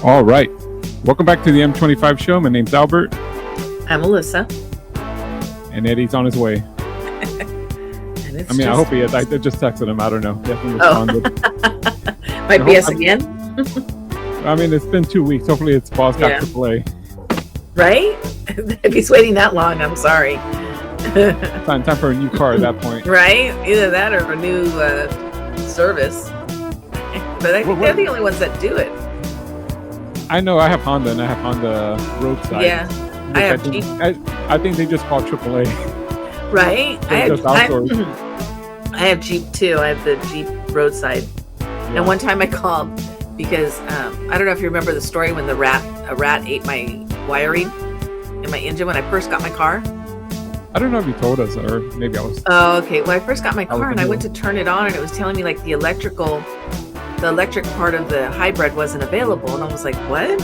All right. Welcome back to the M25 show. My name's Albert. I'm Elissa. And Eddie's on his way. And it's I hope he is. I just texted him. I don't know. He hasn't responded. Might be us again. It's been 2 weeks. Hopefully it's boss got to play. Right? If he's waiting that long, I'm sorry. Time for a new car at that point. Right? Either that or a new service. But I think they're the only ones that do it. I know. I have Honda, and I have Honda roadside. Yeah. I have Jeep. I think they just call AAA. Right? I have Jeep too. I have the Jeep roadside. Yeah. And one time I called because I don't know if you remember the story when a rat ate my wiring in my engine when I first got my car. I don't know if you told us, or maybe I was. Oh, okay. Well, I first got my car and I went to turn it on, and it was telling me like the electric part of the hybrid wasn't available, and I was like, "What?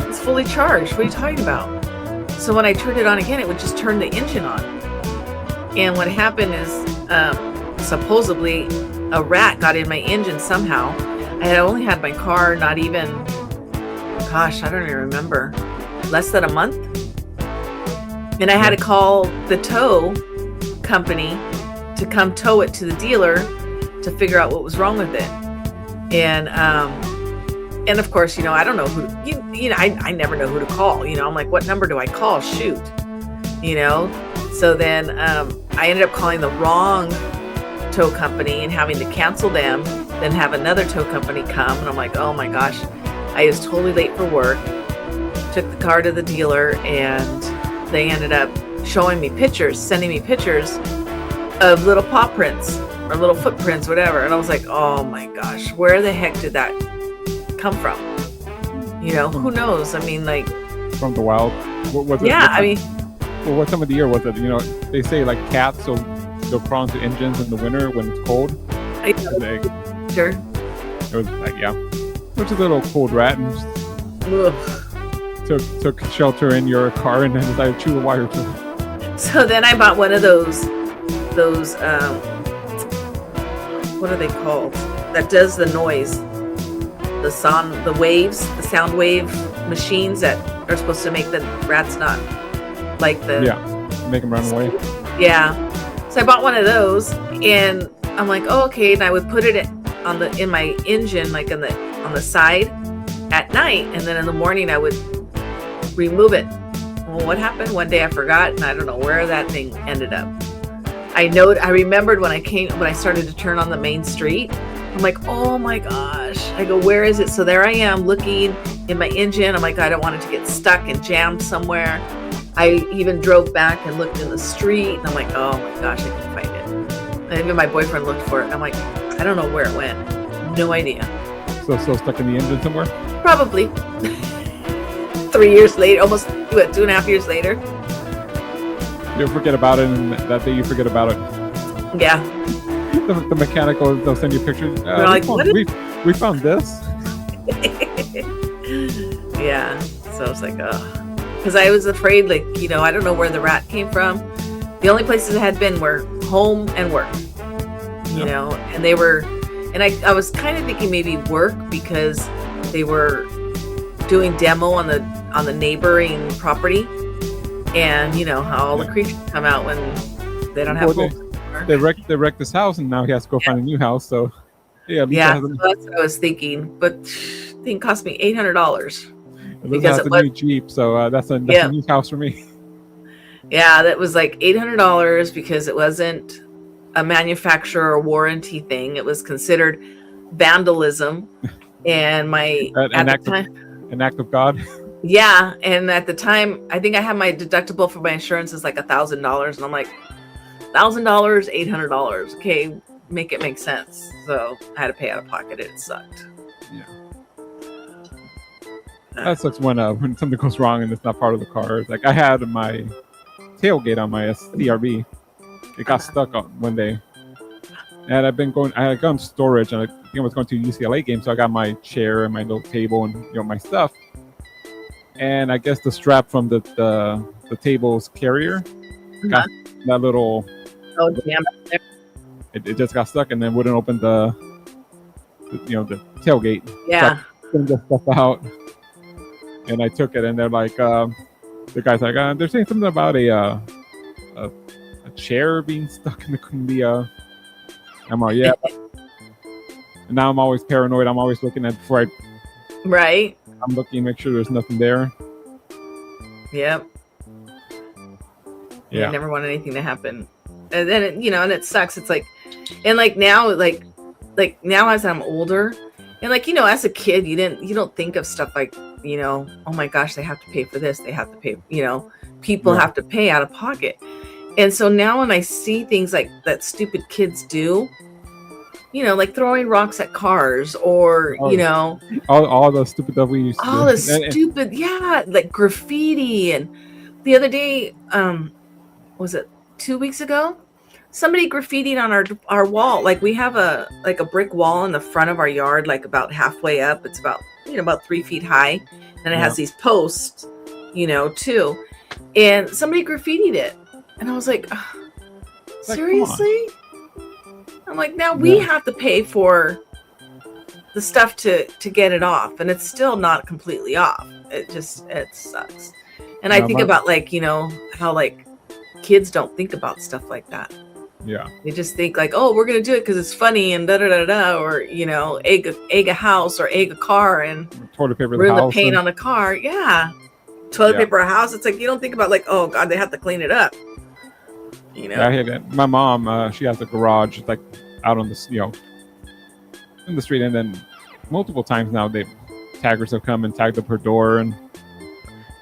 It's fully charged. What are you talking about?" So when I turned it on again, it would just turn the engine on. And what happened is, supposedly, a rat got in my engine somehow. I had only had my car not even, I don't even remember, less than a month. And I had to call the tow company to come tow it to the dealer to figure out what was wrong with it. And of course, I don't know who, I never know who to call. I'm like, what number do I call? Shoot. So then I ended up calling the wrong tow company and having to cancel them, then have another tow company come. And I'm like, oh my gosh, I was totally late for work. Took the car to the dealer, and they ended up sending me pictures of little paw prints or little footprints, whatever. And I was like, oh my gosh, where the heck did that come from? Who knows? From the wild. What was it? Yeah, what time of the year was it? They say like cats, so they'll crawl into engines in the winter when it's cold. Sure. It was like, yeah. It was a little cold rat, and took shelter in your car and then decided to chew the wire to it. So then I bought one of those what are they called? That does the noise. The sound wave machines that are supposed to make the rats not like the... Yeah, make them run away. Yeah. So I bought one of those, and I'm like, oh, okay. And I would put it in my engine, like on the side at night, and then in the morning I would remove it. Well, what happened? One day I forgot, and I don't know where that thing ended up. I remembered when I started to turn on the main street. I'm like, oh my gosh. I go, where is it? So there I am looking in my engine. I'm like, I don't want it to get stuck and jammed somewhere. I even drove back and looked in the street, and I'm like, oh my gosh, I can't find it. And even my boyfriend looked for it. I'm like, I don't know where it went. No idea. So still stuck in the engine somewhere? Probably. 3 years later, almost 2.5 years later. You'll forget about it, and that day you forget about it. Yeah. The mechanic they'll send you pictures. We found this. Yeah. So I was like, oh. Because I was afraid, I don't know where the rat came from. The only places it had been were home and work. And they were, and I was kind of thinking maybe work because they were doing demo on the neighboring property. And how all the creatures come out when they don't have homes. They wrecked this house, and now he has to go find a new house. So so that's what I was thinking. But the thing cost me $800 because it was a new Jeep. So that's a new house for me. Yeah, that was like $800 because it wasn't a manufacturer warranty thing. It was considered vandalism, and an act of God. Yeah, and at the time, I think I had my deductible for my insurance is like $1,000, and I'm like, $1,000, $800. Okay, make it make sense. So I had to pay out of pocket. It sucked. Yeah, that sucks when something goes wrong and it's not part of the car. Like I had my tailgate on my CRV. It got stuck on one day, and I had gone storage, and I think I was going to a UCLA game, so I got my chair and my little table and my stuff. And I guess the strap from the table's carrier got that little. Oh damn! It just got stuck, and then wouldn't open the tailgate. Yeah. So I couldn't get stuff out. and I took it, and they're like, the guy's like, they're saying something about a chair being stuck in the. I'm like, yeah. And now I'm always paranoid. I'm always looking at before Right. I'm looking, make sure there's nothing there. Yep. Yeah. I never want anything to happen, and then and it sucks. It's like, and like now, like now as I'm older, and like as a kid, you don't think of stuff like oh my gosh, they have to pay for this, they have to pay, people have to pay out of pocket, and so now when I see things like that stupid kids do, like throwing rocks at cars or all the stupid stuff we used to all do. the stupid like graffiti. And the other day, was it 2 weeks ago, somebody graffitied on our wall. Like we have a brick wall in the front of our yard, like about halfway up. It's about about 3 feet high, and it has these posts too, and somebody graffitied it, and I was like, seriously? I'm like, now we have to pay for the stuff to get it off, and it's still not completely off. It sucks. And I think about like how like kids don't think about stuff like that. Yeah, they just think like, oh, we're gonna do it because it's funny and da da da da, or egg a house or egg a car and toilet paper ruin the paint on the car. Toilet paper a house. It's like you don't think about like, oh god, they have to clean it up. I hate it. My mom, she has a garage like out on the in the street, and then multiple times now taggers have come and tagged up her door, and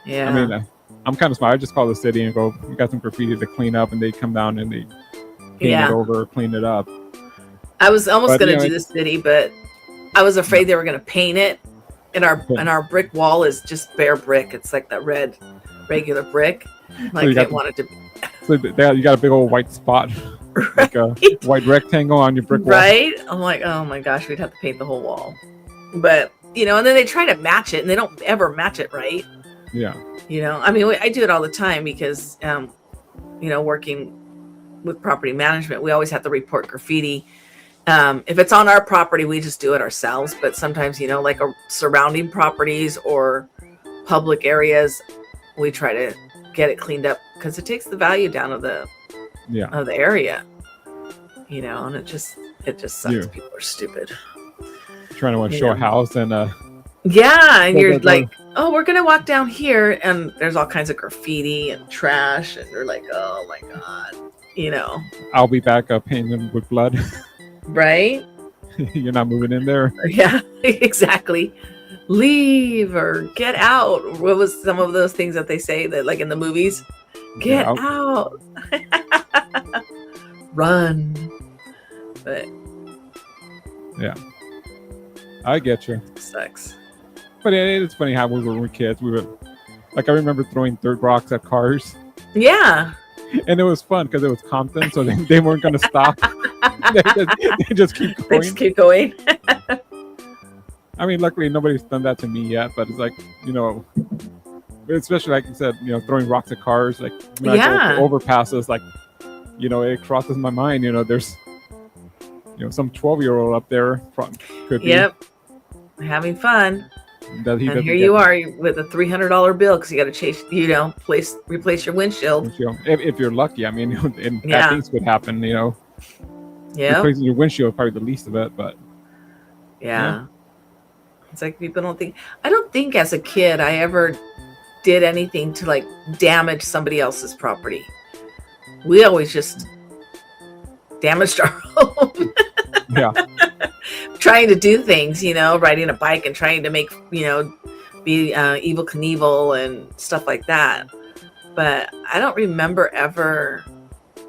I mean, I'm kind of smart. I just call the city and go, we got some graffiti to clean up, and they come down and they paint it over, clean it up. I was almost going to do the city, but I was afraid they were going to paint it, and our brick wall is just bare brick. It's like that red regular brick. Like they wanted to. So you got a big old white spot, right? Like a white rectangle on your brick wall. Right? I'm like, oh my gosh, we'd have to paint the whole wall. But and then they try to match it, and they don't ever match it right. Yeah. I mean, I do it all the time because, working with property management, we always have to report graffiti. If it's on our property, we just do it ourselves. But sometimes, like surrounding properties or public areas, we try to get it cleaned up because it takes the value down of the area. And it just sucks. Yeah. People are stupid. Trying to show a house and and you're like, oh, we're gonna walk down here, and there's all kinds of graffiti and trash, and you're like, oh my god, I'll be back up painted with blood. Right? You're not moving in there. Yeah, exactly. Leave or get out. What was some of those things that they say that like in the movies? Get out. Run. But yeah, I get you. Sucks. But it's funny how we were kids. We were like, I remember throwing dirt rocks at cars. Yeah. And it was fun because it was Compton, so they weren't going to stop. they just keep going. They just keep going. I mean, luckily nobody's done that to me yet, but it's like, especially like you said, throwing rocks at cars, like when I go to overpasses, like, it crosses my mind, there's, some 12-year-old up there could be. Yep. Having fun. And here you are with a $300 bill because you got to chase, replace your windshield. If you're lucky, I mean, and bad things could happen, Yeah. Replacing your windshield is probably the least of it, but. Yeah. It's like people don't think. I don't think as a kid I ever did anything to like damage somebody else's property. We always just damaged our home. Yeah. Trying to do things, riding a bike and trying to make, be Evel Knievel and stuff like that. But I don't remember ever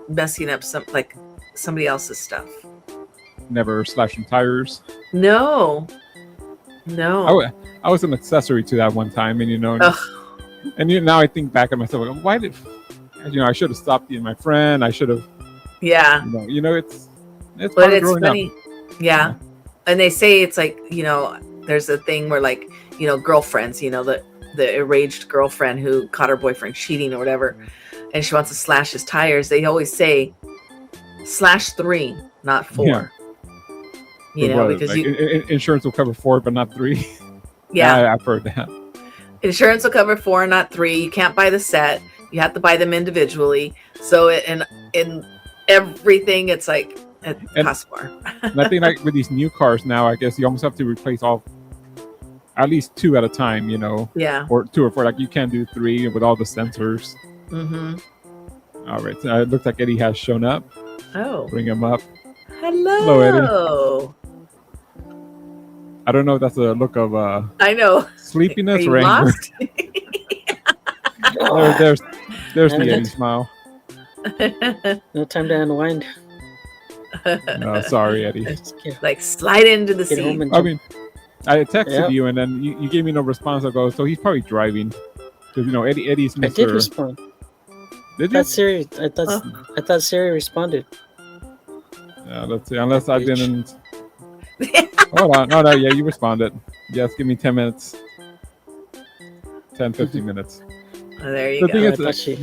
messing up somebody else's stuff. Never slashing tires. No. I was an accessory to that one time, and now I think back at myself, like, why did I should have stopped being my friend. I should have. Yeah. It's. But it's funny. Yeah. And they say it's like, there's a thing where like, girlfriends, the enraged girlfriend who caught her boyfriend cheating or whatever, and she wants to slash his tires. They always say slash 3, not 4. Yeah. Because insurance will cover 4, but not 3. Yeah. I've heard that. Insurance will cover 4, not 3. You can't buy the set. You have to buy them individually. So in everything, it's like it costs more. And I think like with these new cars now, I guess you almost have to replace at least 2 at a time, Yeah. or 2 or 4. Like you can't do 3 with all the sensors. Mm-hmm. All right, so it looks like Eddie has shown up. Oh. Bring him up. Hello. Eddie. I don't know if that's a look of I know. sleepiness Are or you anger. lost? There's the And Eddie smile. No time to unwind. No, sorry, Eddie. Just Like slide into the get home seat. and I mean, I texted Yep. you and then you gave me no response. I go, so he's probably driving. Because Eddie's I Mr. did respond. Did you? That's Siri. I thought Siri responded. Let's see. Unless I Bitch. didn't. Hold on. No, yeah, you responded. Yes, give me 10 minutes. 10, 15 minutes. Oh, there you The go. thing I is, thought she-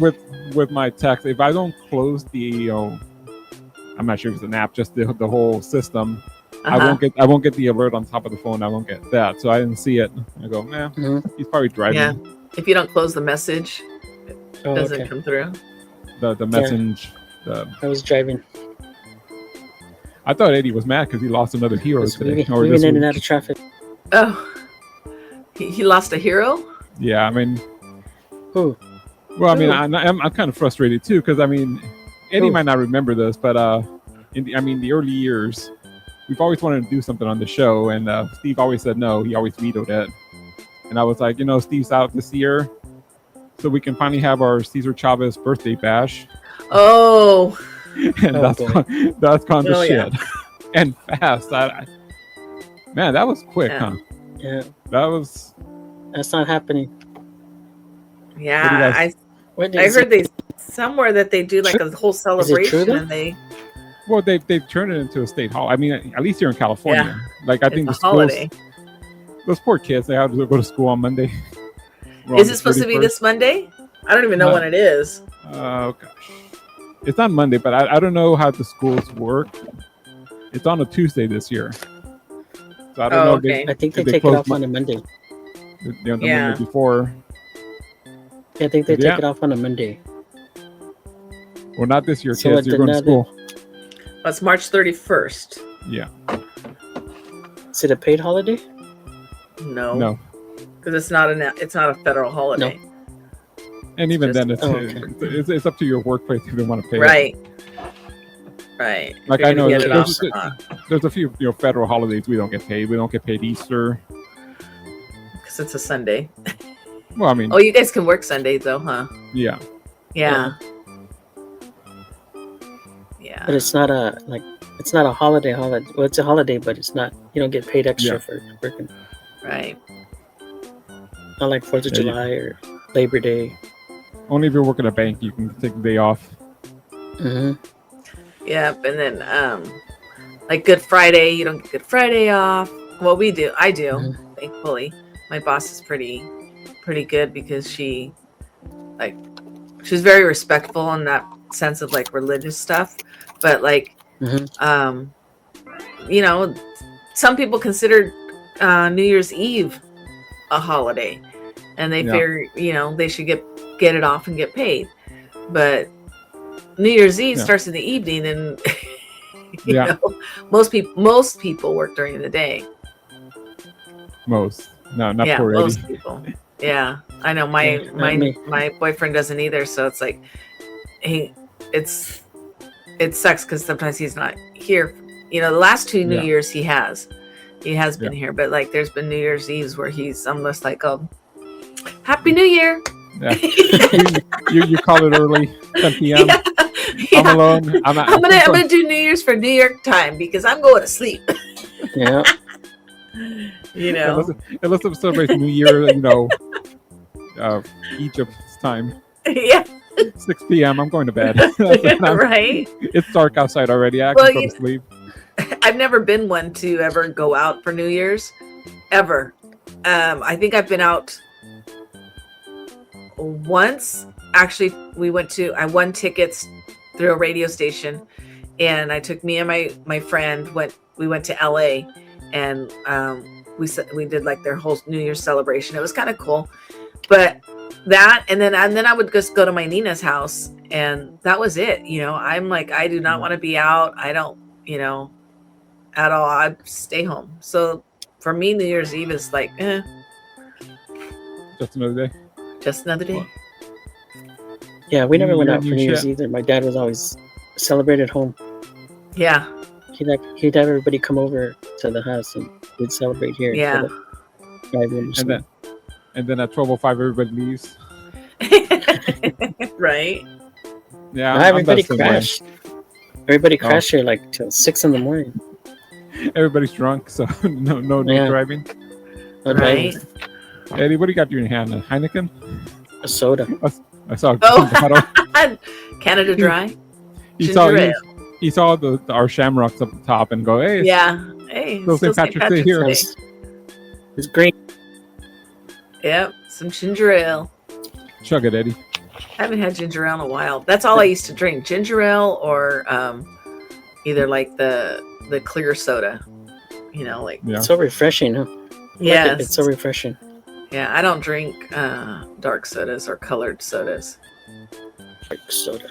with my text, if I don't close the, I'm not sure if it's an app, just the whole system, I won't get the alert on top of the phone. I won't get that, so I didn't see it. I go, man, he's probably driving. Yeah. If you don't close the message, it Oh, doesn't okay. come through. The message. I was driving. I thought Eddie was mad because he lost another hero Was today. moving, Or moving this in and week. out of traffic. Oh. He lost a hero? Yeah, I mean, Who? well, I mean, Ooh. I'm kind of frustrated too because I mean, Eddie Ooh. might not remember this, but in the early years, we've always wanted to do something on the show, and Steve always said no. He always vetoed it, and I was like, Steve's out this year, so we can finally have our Cesar Chavez birthday bash, Oh. and Oh, that's gone to Oh, yeah. shit and fast. Man, that was quick, Yeah. huh? Yeah, That was. that's not happening. Yeah. guys- What I is heard it? somewhere that they do like a whole celebration though? and they Well, they've turned it into a state hall. I mean, at least here in California. Like I think the it's a schools, holiday. those poor kids, they have to go to school on Monday. Is it supposed to be this Monday? I don't even know No. when it is. Oh gosh, it's not Monday, but I don't know how the schools work. It's on a Tuesday this year, so I don't know. Oh, if they- okay. I think they Did they take it close off on a Monday. the Yeah. Monday before. Yeah, I think they Yeah. take it off on a Monday. Well, not this year, So kids. at You're going to another- school. Well, it's March 31st. Yeah. Is it a paid holiday? No. Because it's not a federal holiday. And even Just- then, it's up to your workplace if they want to pay. it. Right. Right. If Like you're I gonna know, get it off or not. there's a few federal holidays we don't get paid. We don't get paid Easter. Because it's a Sunday. Well, I mean, Oh, you guys can work Sundays though, huh? yeah. Yeah. Yeah. But it's not a holiday. Well, it's a holiday, but it's not. You don't get paid extra Yeah. for working. Right. Not like 4th of Yeah, you- July or Labor Day. Only if you're working at a bank, you can take the day off. Mm-hmm. Yep. And then like Good Friday, you don't get Good Friday off. Well, we do. I do. Mhm. Thankfully, my boss is pretty good because she's very respectful in that sense of like religious stuff, but like Mhm. some people consider New Year's Eve a holiday, and they Yeah. figure they should get it off and get paid, but New Year's Eve Yeah. starts in the evening, and Yeah. most people work during the day. Most. No, not Yeah, poor Eddie. most people. Yeah, I know. Yeah, not me. My boyfriend doesn't either, so it's like it sucks because sometimes he's not here. The last 2 New Yeah. Years he has been here, but like there's been New Year's Eves where he's almost like, oh, Happy New Year. Yeah. you call it early, 10 p.m. Yeah. I'm alone. I'm gonna do New Year's for New York time because I'm going to sleep. Yeah. Elissa celebrates New Year, Egypt's time. Yeah, 6 p.m. I'm going to bed. right. It's dark outside already. I Well, can go to sleep. I've never been one to ever go out for New Year's, ever. I think I've been out once. Actually, I won tickets through a radio station, and I took me and my friend we went to LA, and we did like their whole New Year's celebration. It was kind of cool. But that, and then I would just go to my Nina's house, and that was it. I'm like, I do not want to be out. I don't, at all. I'd stay home. So for me, New Year's Eve is like, Just another day. just another day. Yeah, we never went out for New New Year's shit. either. My dad was always celebrated home. Yeah, He'd have everybody come over to the house and we'd celebrate here. yeah. And then at 12:05 everybody leaves. Right. Yeah, Everybody that same way. crashed. Everybody Oh. crashed here like till 6 a.m. Everybody's drunk, so no Yeah. driving. No Right. driving. Eddie, what do you got in your hand? A Heineken? A soda. I saw a Oh. bottle. Canada Dry. He Ginger saw ale. he saw our shamrocks up the top and go, hey, Yeah. Hey, Still St. Patrick's Day here. It's green. Yep. Some ginger ale. chug it, Eddie. I haven't had ginger ale in a while. That's all I used to drink. Ginger ale or either like the clear soda. Like Yeah. It's so refreshing, huh? yes. It's so refreshing. Yeah, I don't drink dark sodas or colored sodas. Like soda.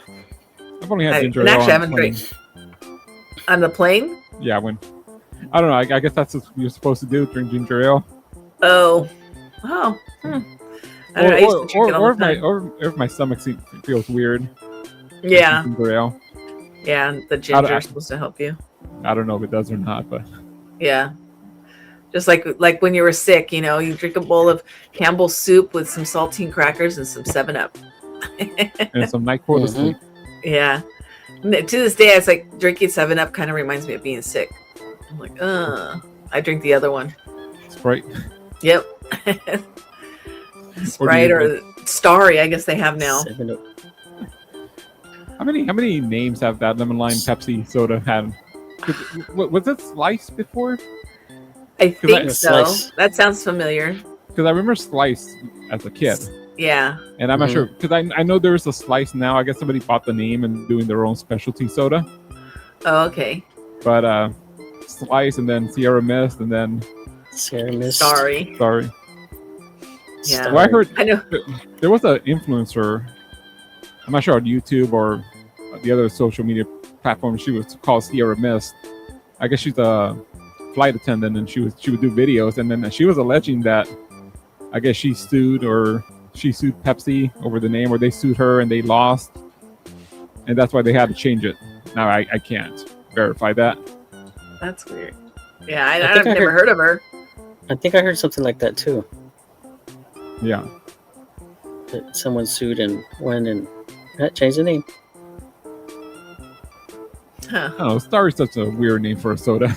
I've only had ginger and ale. actually, I on haven't plane. drank on the plane. Yeah, I don't know. I guess that's what you're supposed to do. Drink ginger ale. Oh. I don't know. I used to drink it all Or the time. or if my stomach feels weird. Yeah, Ginger ale. yeah. The ginger is supposed to help you. I don't know if it does or not, but Yeah. Just like when you were sick, you drink a bowl of Campbell's soup with some saltine crackers and some 7-Up. and some NyQuil to Mhm. sleep. Yeah. To this day, it's like drinking 7-Up kind of reminds me of being sick. I'm like, I drink the other one. Sprite. Yep. Sprite or Starry, I guess they have now. 7-Up. How many names have that lemon lime Pepsi soda had? Was it Slice before? I think was so. Slice. That sounds familiar. Because I remember Slice as a kid, Yeah. and I'm not Mhm. sure because I know there's a Slice now. I guess somebody bought the name and doing their own specialty soda. Oh, okay. But Slice and then Sierra Mist and then Sierra Mist. Sorry. sorry. Yeah. Well, I heard I know. there was an influencer. I'm not sure on YouTube or the other social media platform. She was called Sierra Mist. I guess she's a flight attendant, and she would do videos, and then she was alleging that I guess she sued Pepsi over the name, or they sued her and they lost, and that's why they had to change it. Now I can't verify that. That's weird. Yeah, I I've think I never heard of her. I think I heard something like that too. Yeah, That someone sued and went and changed the name. Huh. I don't know. Starry's such a weird name for a soda.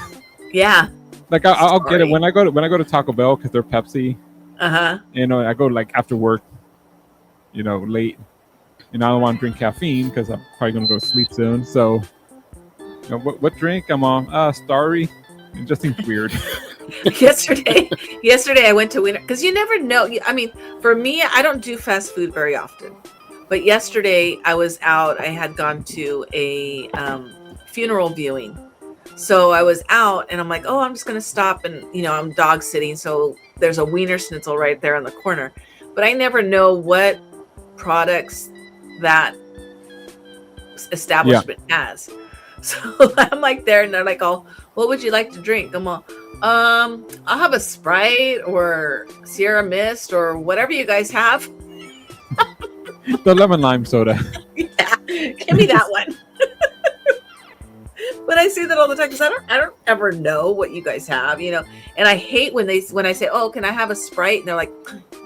Yeah. Like I'll get it Starry. when I go to Taco Bell because they're Pepsi. Uh-huh. I go like after work, late. I don't want to drink caffeine because I'm probably gonna go to sleep soon. So, what drink I'm on? Starry. It just seems weird. Yesterday I went to Winter because you never know. I mean, for me, I don't do fast food very often. But yesterday I was out. I had gone to a funeral viewing. So I was out and I'm like, oh, I'm just going to stop and, I'm dog sitting. So there's a Wiener Schnitzel right there in the corner. But I never know what products that establishment has. So I'm like there and they're like, oh, what would you like to drink? I'm all, I'll have a Sprite or Sierra Mist or whatever you guys have. The lemon lime soda. Yeah, give me that one. But I see that all the time because I don't ever know what you guys have, And I hate when I say, "Oh, can I have a Sprite?" And they're like,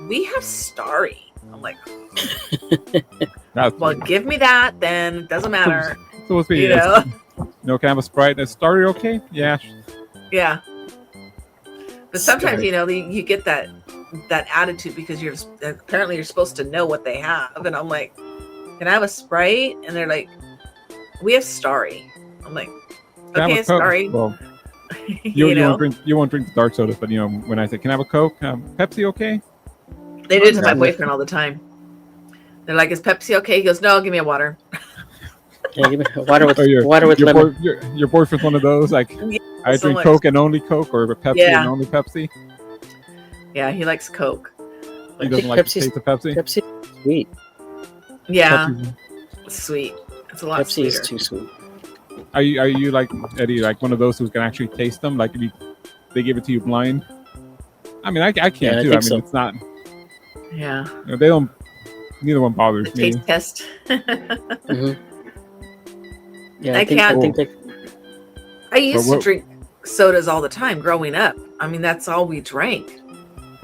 "We have Starry." I'm like, That's "Well, give me that, then. It doesn't matter." supposed to be. Can I have a Sprite? Is Starry okay? Yeah. Yeah. But sometimes, Starry. you get that attitude because you're supposed to know what they have, and I'm like, "Can I have a Sprite?" And they're like, "We have Starry." I'm like, Can I have "Okay, a Coke? Starry." Well, you won't drink the dark sodas, but when I say, "Can I have a Coke?" Pepsi okay? They do it to my Okay. boyfriend all the time. They're like, "Is Pepsi okay?" He goes, "No, give me a water." Yeah, give me water with your lemon. Your boyfriend's one of those like I so drink much. Coke and only Coke, or Pepsi Yeah. and only Pepsi. Yeah, he likes Coke. He I doesn't think like the Pepsi's taste of Pepsi. Pepsi is sweet. Yeah, Pepsi's- it's sweet. It's a lot Pepsi sweeter. is too sweet. Are you like Eddie, like one of those who can actually taste them? Like if they give it to you blind? I mean, I can Yeah, I too. think I mean, so. it's not. Yeah, They don't. Neither one bothers the me. taste test. Hmm. Yeah, I can't- I think that. I used to what- drink sodas all the time growing up. I mean, that's all we drank.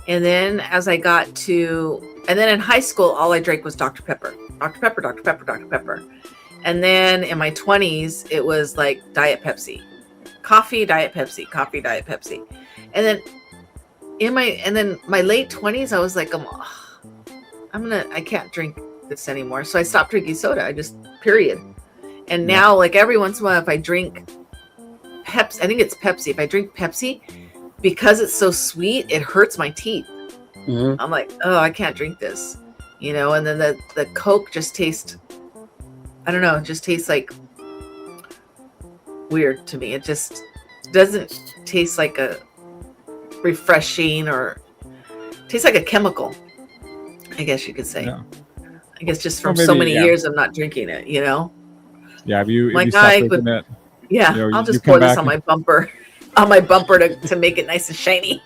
And then as I got to, and then in high school, all I drank was Dr. Pepper. Dr. Pepper, Dr. Pepper, Dr. Pepper. And then in my 20s, it was like Diet Pepsi. Coffee, Diet Pepsi, coffee, Diet Pepsi. And then my late 20s, I was like, I can't drink this anymore. So I stopped drinking soda. Period. And Yeah. now, like every once in a while, if I drink Pepsi, I think it's Pepsi. If I drink Pepsi, because it's so sweet, it hurts my teeth. Mhm. I'm like, oh, I can't drink this, And then the Coke just tastes, I don't know, it just tastes like weird to me. It just doesn't taste like a refreshing or tastes like a chemical, I guess you could say. Yeah. I guess just Or from so maybe, many yeah. years of not drinking it, Yeah, if you Like, stop I drinking would- it, Yeah, You know, I'll you just come pour this back on and- my bumper to make it nice and shiny.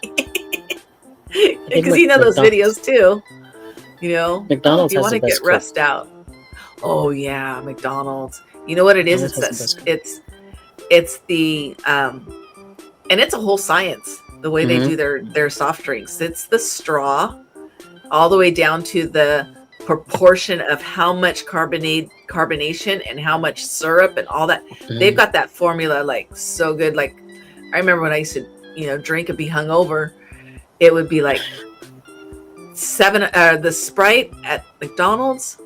Because those McDonald's- videos too. McDonald's if you has want to the best get rust out. Oh yeah, McDonald's. You know what it is? McDonald's has the best It's the and it's a whole science the way they Mhm. do their soft drinks. It's the straw all the way down to the proportion of how much carbonation and how much syrup and all that. They've got that formula like so good. Like I remember when I used to, drink and be hungover, it would be like the Sprite at McDonald's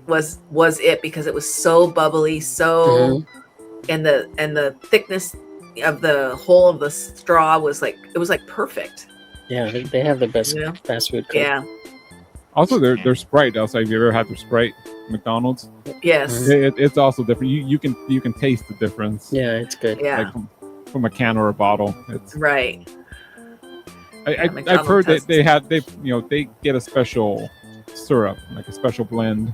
was it because it was so bubbly, so and the thickness of the whole of the straw was like perfect. Yeah, they have the best You know? fast food. Coke. Yeah. also their Sprite. Also, have you ever had their Sprite at McDonald's? Yes. It's also different. You can taste the difference. Yeah, it's good. Yeah. Like from a can or a bottle. It's Right. I've McDonald's heard has- they get a special syrup, like a special blend.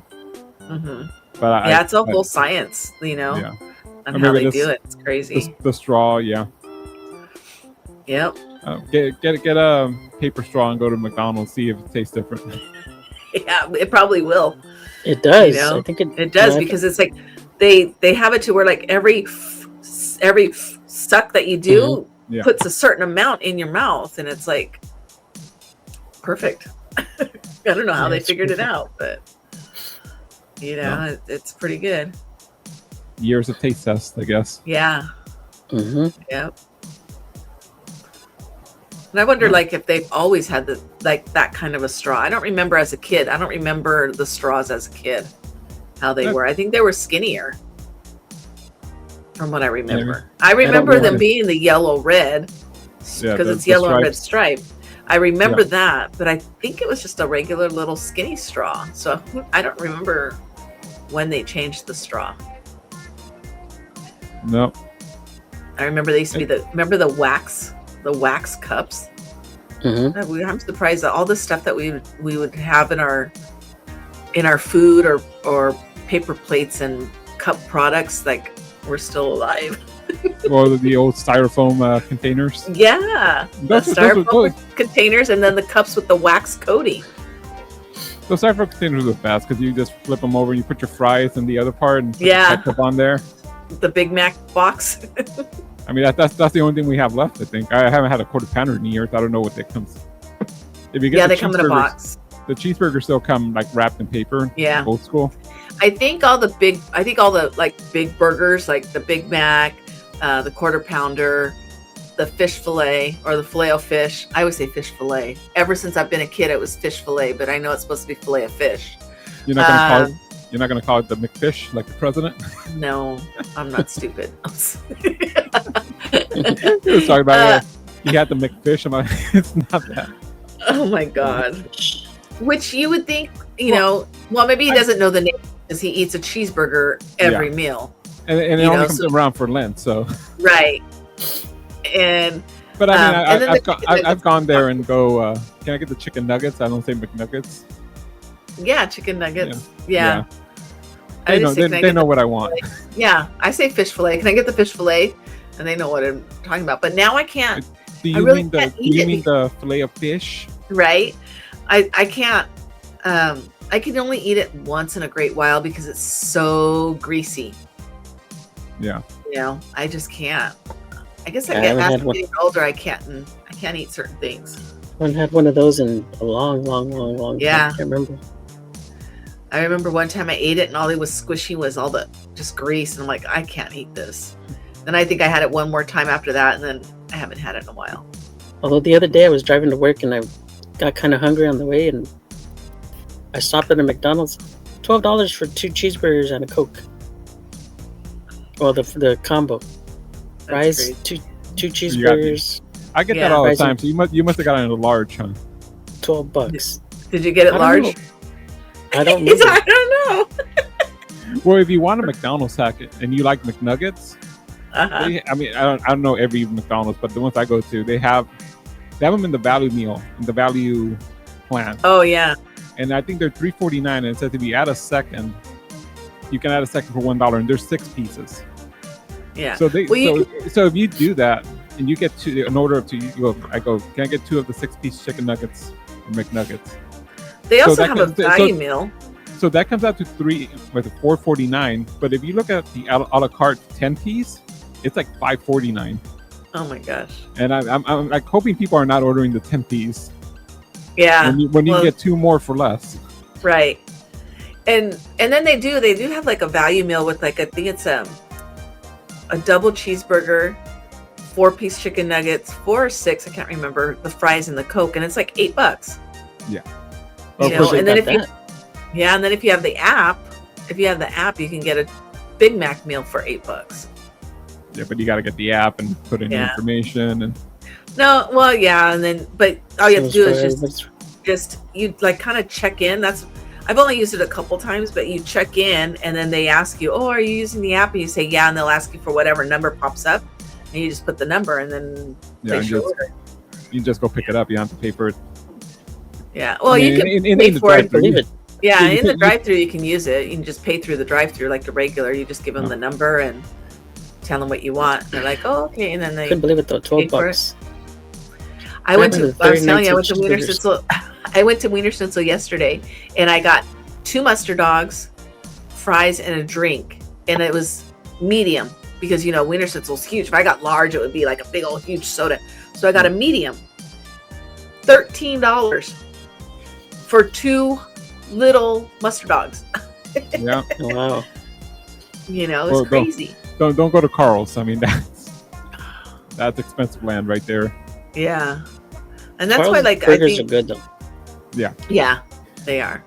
hmm But Yeah, it's a whole science, yeah. on Or how maybe they this- do it. It's crazy. The straw, yeah. Yep. Get a paper straw and go to McDonald's, see if it tastes different. Yeah, it probably will. It does. You know, I think It does I because it's like they have it to where like every suck that you do Yeah. puts a certain amount in your mouth, and it's like perfect. I don't know how Yeah, they it's figured it perfect. out, but it's pretty good. Years of taste test, I guess. Yeah. hmm Yep. And I wonder, like, if they've always had that kind of a straw. I don't remember as a kid. I don't remember the straws as a kid, how they were. I think they were skinnier, from what I remember. I remember them remember. being the yellow red Yeah, because the- it's the yellow and red stripes. stripe. I remember that, but I think it was just a regular little skinny straw. So I don't remember when they changed the straw. No. I remember they used to be the wax cups. hmm I'm surprised that all the stuff that we would have in our food or paper plates and cup products, like we're still alive. Or the old styrofoam containers. Yeah, the Those styrofoam containers, and then the cups with the wax coating. Those styrofoam containers are the best because you just flip them over and you put your fries in the other part and put the Yeah. ketchup on there. The Big Mac box. I mean, that's the only thing we have left. I think I haven't had a quarter pounder in years. I don't know what that comes. If you get Yeah, the they come in a cheeseburgers- box. The cheeseburgers still come like wrapped in paper. Yeah. Old school. I think all the like big burgers, like the Big Mac, the quarter pounder, the fish fillet or the filet o fish. I always say fish fillet. Ever since I've been a kid, it was fish fillet, but I know it's supposed to be fillet of fish. You're not gonna call it. You're not gonna call it the McFish like the president. No, I'm not stupid. We were talking about it. You had the McFish. I'm like, it's not that. Oh my god. Which you would think, well, maybe he doesn't know the name because he eats a cheeseburger every meal. And it You only know, comes so- around for Lent, so Right. And But I mean, And then the chicken I've nuggets- gone there and go. Can I get the chicken nuggets? I don't say McNuggets. Yeah, chicken nuggets. Yeah. Yeah. I They know. just say, "Can I They get know the what I want. Yeah, I say fish fillet. Can I get the fish fillet? And they know what I'm talking about. But now I can't. Do I you really mean the? can't Do eat you it mean the fillet of fish? Right? I can't. I can only eat it once in a great while because it's so greasy. Yeah. You know, I just can't. I guess Yeah, I I get haven't as had I'm one. getting older. I can't eat certain things. I haven't had one of those in a long Yeah. time. I can't remember. I remember one time I ate it and all it was squishy was all the just grease, and I'm like, I can't eat this. Then I think I had it one more time after that, and then I haven't had it in a while. Although the other day I was driving to work and I got kind of hungry on the way, and I stopped at a McDonald's. $12 for 2 cheeseburgers and a Coke. Well, the combo. That's Fries, crazy. two You got cheeseburgers, Oh, I get Yeah. that all the Fries and- time. So you must have gotten a large, huh? $12. Did you get it I don't large? know. I don't It's- remember. I don't know. Well, if you want a McDonald's packet and you like McNuggets, Uh-huh. I mean, I don't know every McDonald's, but the ones I go to, they have them in the value meal, in the value plan, Oh yeah. and I think they're $3.49. And it says if you add a second, you can add a second for $1, and there's 6 pieces. Yeah. So they, Well, you so if you do that and you get an order of 2, I go, can I get 2 of the 6-piece chicken nuggets or McNuggets? They so also that have a can- so- value meal. So that comes out to $4.49. But if you look at the a la carte 10-piece, it's like $5.49. Oh my gosh. And I'm like hoping people are not ordering the 10-piece Yeah. when you well- get 2 more for less. Right. And then they do have like a value meal with like I think it's a double cheeseburger, 4-piece chicken nuggets, 4 or 6, I can't remember, the fries and the Coke, and it's like $8. Yeah. You Of know, course they and then got if you that. and then if you have the app, you can get a Big Mac meal for $8. Yeah, but you got to get the app and put in the Yeah. information. And No, well, yeah, and then but all you have to do is Everybody's- just you like kind of check in. I've only used it a couple times, but you check in and then they ask you, "Oh, are you using the app?" And you say, "Yeah," and they'll ask you for whatever number pops up, and you just put the number and then yeah, place and your just, order. you just go pick it up. You don't have to pay for it. Yeah, well, I mean, you can in pay the for it. drive-thru, Believe it. Yeah, you in the can- drive-through you can use it. You can just pay through the drive-through like the regular. You just give them the number and tell them what you want. And they're like, "Oh, okay," and then they. Couldn't believe it though. Pay for $12. I went Remember to. the I was telling you, I went to 39 Wiener cheeseburgers? Schnitzel. I went to Wiener Schnitzel yesterday, and I got 2 mustard dogs, fries, and a drink, and it was medium because Wiener Schnitzel's huge. If I got large, it would be like a big old huge soda. So I got a medium. $13 for 2 little mustard dogs. Yeah. Oh, wow. It was Well, crazy. Don't go to Carl's. I mean, that's expensive land right there. Yeah, and that's why, Carl's like, I burgers think, are good though. yeah, they are.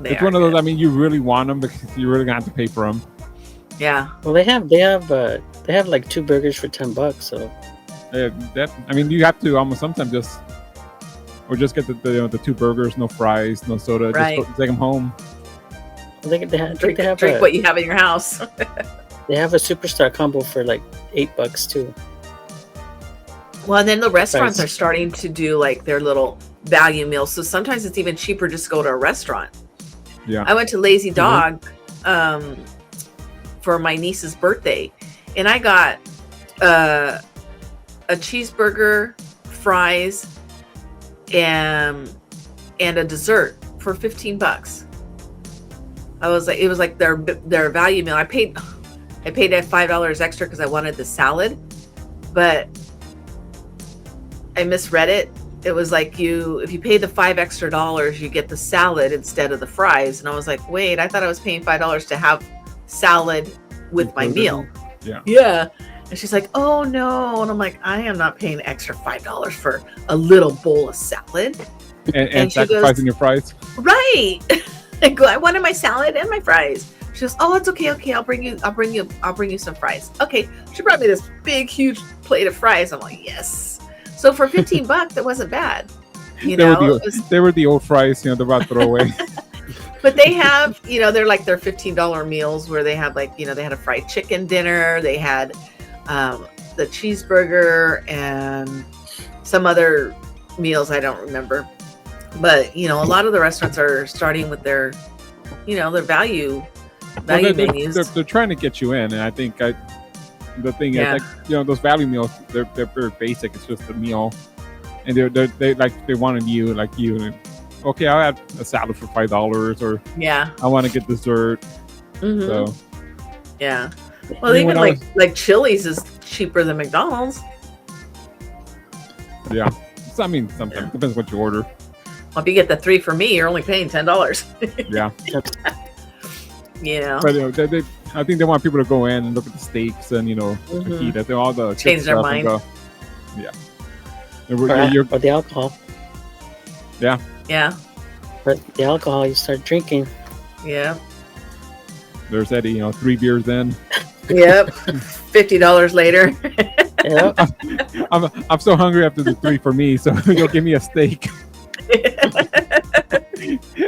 It's one of those. I mean, you really want them because you're really gonna have to pay for them. Yeah, Well, they have like 2 burgers for $10. So I mean, you have to almost sometimes just get the 2 burgers, no fries, no soda. Right. Just take them home. I think they have, drink a, what you have in your house. they have a superstar combo for like $8 too. Well, and then the restaurants Price. are starting to do like their little value meals. So sometimes it's even cheaper just to go to a restaurant. Yeah. I went to Lazy Dog for my niece's birthday, and I got a cheeseburger, fries, and a dessert for $15. It was like their value meal. I paid that $5 extra because I wanted the salad, but I misread it. It was like if you pay the $5 extra, you get the salad instead of the fries. And I was like, wait, I thought I was paying $5 to have salad with my meal. Yeah. Yeah. And she's like, oh no. And I'm like, I am not paying extra $5 for a little bowl of salad. And she goes- sacrificing your fries. Right. I go, I wanted my salad and my fries. She goes, oh, it's okay. Okay, I'll bring you some fries. Okay. She brought me this big, huge plate of fries. I'm like, yes. So for $15, it wasn't bad. They were the old fries, they're about to throw away. But they have, they're like their $15 meals where they have like, they had a fried chicken dinner. They had the cheeseburger and some other meals I don't remember. But a lot of the restaurants are starting with their, their value menus. They're trying to get you in, and I think the thing is, like, those value meals, they're very basic. It's just a meal, and they wanted you, okay, I'll add a salad for $5, or I want to get dessert. Mm-hmm. So yeah, well, even like Chili's is cheaper than McDonald's. Yeah, so, I mean, sometimes depends what you order. Well, if you get the 3 for me, you're only paying $10. Yeah. But they I think they want people to go in and look at the steaks and the heat. They all the change their mind. Yeah. Or the alcohol. Yeah. Yeah. But the alcohol, you start drinking. Yeah. There's Eddie, 3 beers in. Yep. $50 later. Yep. I'm so hungry after the 3 for me, so you'll give me a steak.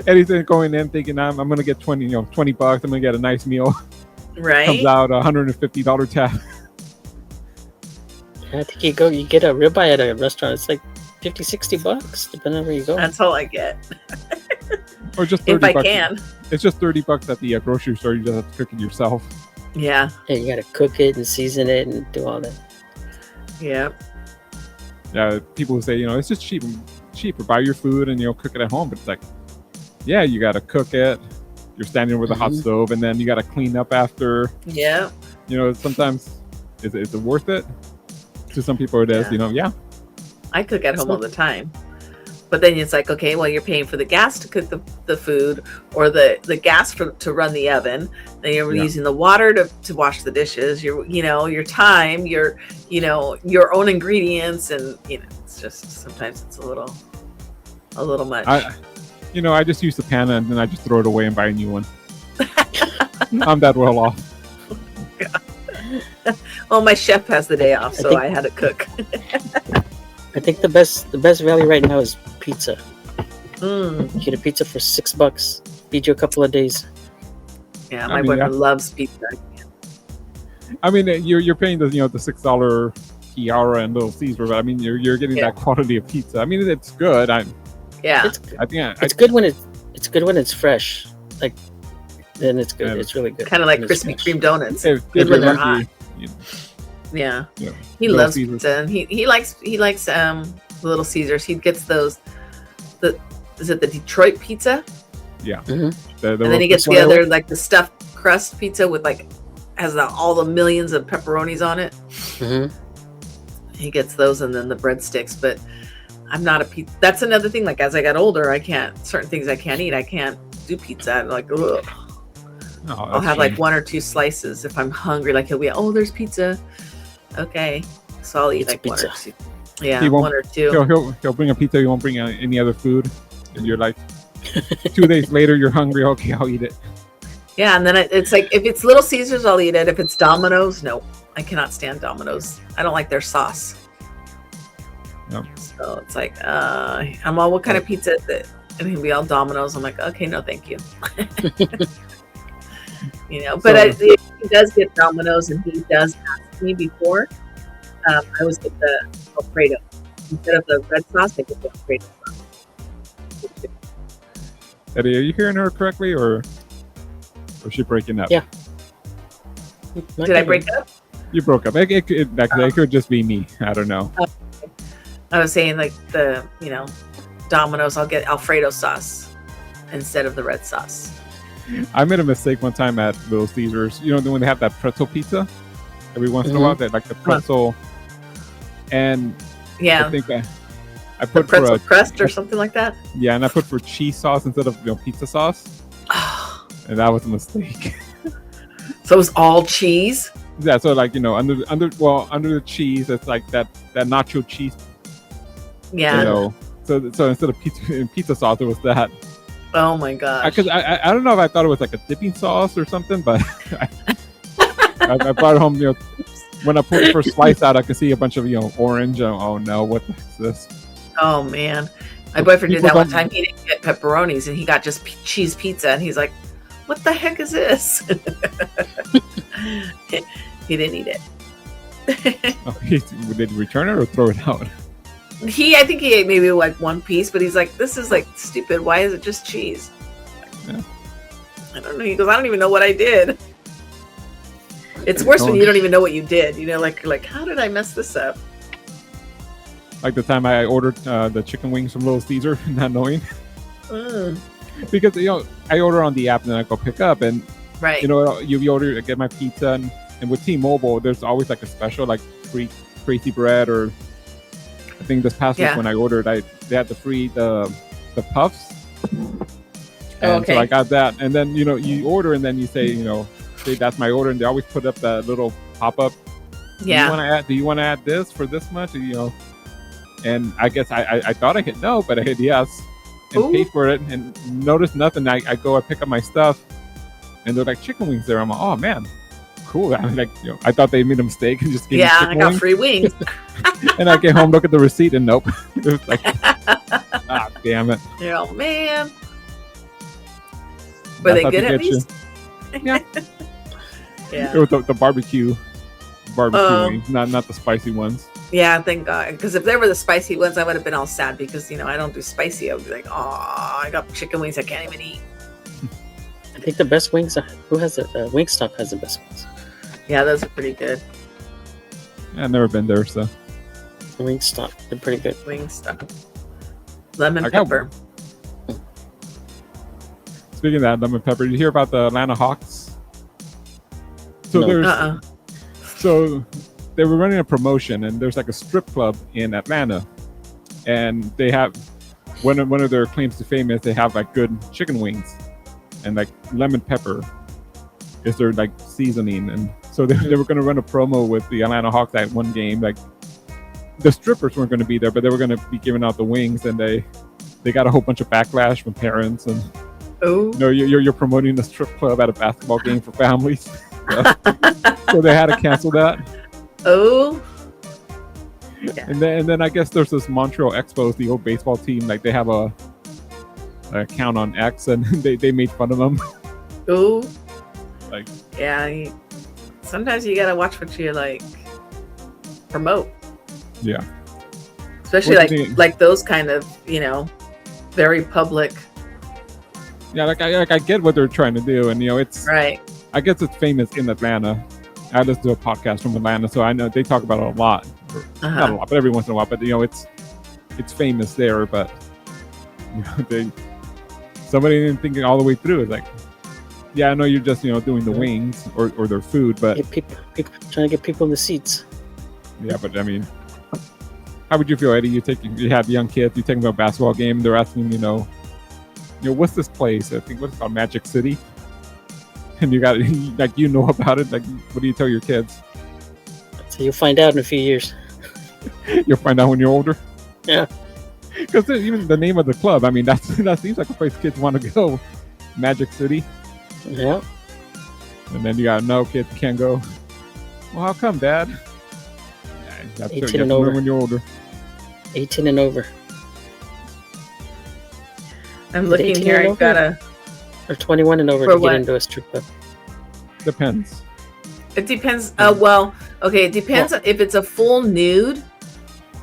Eddie's going in thinking I'm gonna get $20. I'm gonna get a nice meal. Right. Comes out $150 tab. I think you get a ribeye at a restaurant. It's like $50-$60, depending on where you go. That's all I get. Or just 30 if I bucks. can. It's just $30 at the grocery store. You just have to cook it yourself. Yeah. Yeah, you gotta cook it and season it and do all that. Yeah. Yeah. People will say, it's just cheaper. Buy your food and cook it at home. But it's like, yeah, you gotta cook it. You're standing with a hot stove, and then you gotta clean up after. Yeah. Sometimes is it worth it? To some people it is. Yeah. I cook at home all the time. But then it's like, okay, well, you're paying for the gas to cook the food, or the gas to run the oven. Then you're using the water to wash the dishes. Your time, your own ingredients, and it's just sometimes it's a little much. I just use the pan and then I just throw it away and buy a new one. I'm that well off. Well, my chef has the day off, so I had to cook. I think the best value right now is pizza. You get a pizza for $6. Feed you a couple of days. Yeah, my boyfriend loves pizza. I mean, you're paying the $6 Chiara and Little Caesar, but I mean, you're getting that quality of pizza. I mean, it's good. It's good when it's good when it's fresh. Like, then it's good. It's really good. Kind of like Krispy Kreme donuts. If good when they're hot. Yeah. He loves pizza, and he likes Little Caesars. He gets those. Is it the Detroit pizza? Yeah. Mm-hmm. And then he gets the other, like the stuffed crust pizza with has all the millions of pepperonis on it. Mm-hmm. He gets those, and then the breadsticks. But I'm not a pizza. That's another thing. Like, as I got older, certain things I can't eat. I can't do pizza. I'm like, ugh. I'll have like 1 or 2 slices if I'm hungry. Like, he'll be, there's pizza. Okay, so I'll eat like pizza. 1 or 2. Yeah, 1 or 2. He'll bring a pizza. He won't bring any other food. And you're like, 2 days later, you're hungry. Okay, I'll eat it. Yeah, and then it's like, if it's Little Caesars, I'll eat it. If it's Domino's, no, I cannot stand Domino's. I don't like their sauce. No. So it's like, I'm all, what kind of pizza is it? And he'll be all Domino's. I'm like, okay, no, thank you. But he does get Domino's, and he does ask me before. I always get the Alfredo instead of the red sauce. I get the Alfredo sauce. Eddie, are you hearing her correctly, or is she breaking up? Yeah. Did I break up? You broke up. It could just be me. I don't know. I was saying, like, the Domino's, I'll get Alfredo sauce instead of the red sauce. I made a mistake one time at Little Caesars. When they have that pretzel pizza every once in a while, that like the pretzel, and I think I put the pretzel for crust or something like that. Yeah, and I put for cheese sauce instead of pizza sauce, and that was a mistake. So it was all cheese. Yeah, so like under the cheese, it's like that nacho cheese. Yeah. So instead of pizza sauce, it was that. Oh my gosh! Because I don't know if I thought it was like a dipping sauce or something, but I brought it home. When I pulled the first slice out, I could see a bunch of orange. Oh no, what the heck is this? Oh man, my boyfriend did that one time. He didn't get pepperonis, and he got just cheese pizza, and he's like, "What the heck is this?" He didn't eat it. Oh, did he return it or throw it out? I think he ate maybe like one piece, but he's like, this is like stupid. Why is it just cheese? Yeah. I don't know. He goes, I don't even know what I did. It's worse when you don't even know what you did. You know, like how did I mess this up? Like the time I ordered the chicken wings from Little Caesar, not knowing. Mm. Because, I order on the app and then I go pick up. And, Right. you order, I get my pizza. And with T-Mobile, there's always like a special, like free crazy bread, or I think this past week when I ordered, they had the free the puffs. And so I got that. And then, you order and then you say, say that's my order, and they always put up that little pop-up. Yeah. Do you want to add this for this much? And I guess I thought I hit no, but I hit yes and paid for it and noticed nothing. I pick up my stuff and they're like chicken wings there. I'm like, oh man, cool. I mean, I thought they made a mistake and just gave me chicken I got wings. free wings. And I came home, look at the receipt, and nope. It was like, damn it. Oh man. Were they good at least? Yeah. Yeah. It was the barbecue wings, not the spicy ones. Yeah, thank God. Because if they were the spicy ones, I would have been all sad because, I don't do spicy. I would be like, oh, I got chicken wings I can't even eat. I think the best wings. Who has it? Wingstop has the best wings. Yeah, those are pretty good. Yeah, I've never been there, so. Wingstop, they're pretty good. Wingstop. Lemon pepper. Speaking of that, lemon pepper, you hear about the Atlanta Hawks? So No. So they were running a promotion, and there's like a strip club in Atlanta, and they have one of their claims to fame is they have like good chicken wings, and like lemon pepper is their like seasoning, and so they were going to run a promo with the Atlanta Hawks at one game. Like the strippers weren't going to be there, but they were going to be giving out the wings, and they got a whole bunch of backlash from parents and. Oh. No, you're promoting a strip club at a basketball game for families. So they had to cancel that. Oh. Yeah. And then I guess there's this Montreal Expos, the old baseball team. Like they have a account on X, and they made fun of them. Oh. Like. Yeah. Sometimes you gotta watch what you like promote. Yeah. Especially like those kind of very public. Yeah, I get what they're trying to do, and it's right. I guess it's famous in Atlanta. I listen to a podcast from Atlanta, so I know they talk about it a lot. Not a lot, but every once in a while. But it's famous there. But somebody didn't think it all the way through. It's like, yeah, I know you're just doing the wings or their food, but people trying to get people in the seats. Yeah, but I mean, how would you feel, Eddie? You have young kids, you take them to a basketball game, they're asking, what's this place? I think what's it called, Magic City, and you got like about it. Like, what do you tell your kids? So you'll find out in a few years. You'll find out when you're older. Yeah. Because even the name of the club, I mean, that seems like a place kids want to go. Magic City. Yeah. And then you got no kids can't go. Well, how come, Dad? Yeah, 18 and over. When you're older. 18 and over. I'm looking here. I've got or 21 and over to get into a strip club. Depends. It depends. It depends if it's a full nude.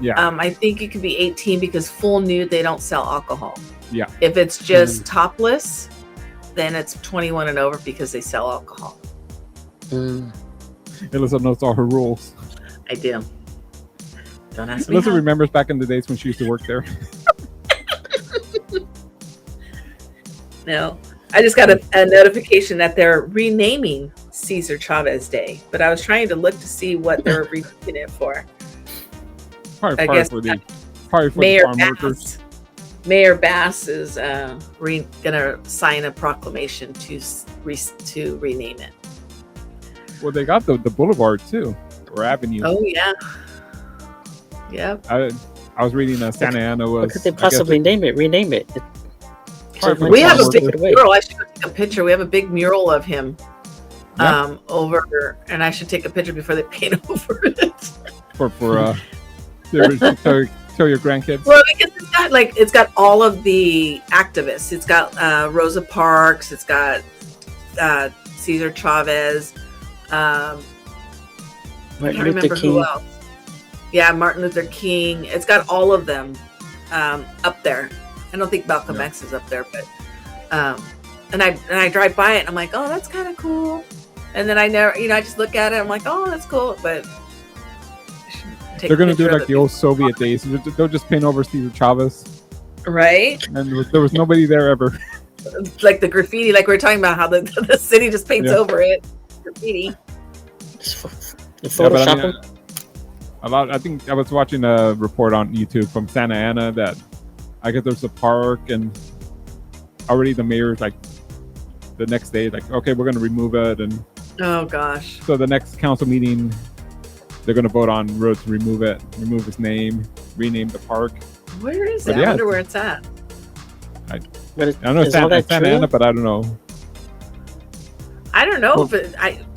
Yeah. I think it could be 18 because full nude they don't sell alcohol. Yeah. If it's just topless, then it's 21 and over because they sell alcohol. Elissa knows all her rules. I do. Don't ask me. Elissa remembers back in the days when she used to work there. No, I just got a notification that they're renaming Cesar Chavez Day, but I was trying to look to see what they're renaming it for. Probably for the Mayor farm Bass. workers. Mayor Bass is gonna sign a proclamation to rename it. Well, they got the boulevard too, or avenue. Oh yeah. Yep. I was reading Santa Ana was. What could they possibly rename it? We have a big mural. I should take a picture. We have a big mural of him over, and I should take a picture before they paint over it. For tell your grandkids. Well, because it's got all of the activists. It's got Rosa Parks. It's got Cesar Chavez. I Martin can't Luther remember King. who else. Yeah, Martin Luther King. It's got all of them up there. I don't think Malcolm X is up there, but and I drive by it and I'm like, oh, that's kind of cool. And then I never, I just look at it. I'm like, oh, that's cool, but they're gonna do like the old Soviet days. They'll just paint over Cesar Chavez, right? and there was nobody there ever. Like the graffiti, like we were talking about how the city just paints over it. Graffiti. Photoshop them. I think I was watching a report on YouTube from Santa Ana that I guess there's a park and already the mayor's like the next day like, okay, we're gonna remove it, and oh gosh. So the next council meeting they're gonna vote on road to remove it, remove his name, rename the park. Where is it? I wonder where it's at. I don't know, Santa Ana, but I don't know. I don't know, but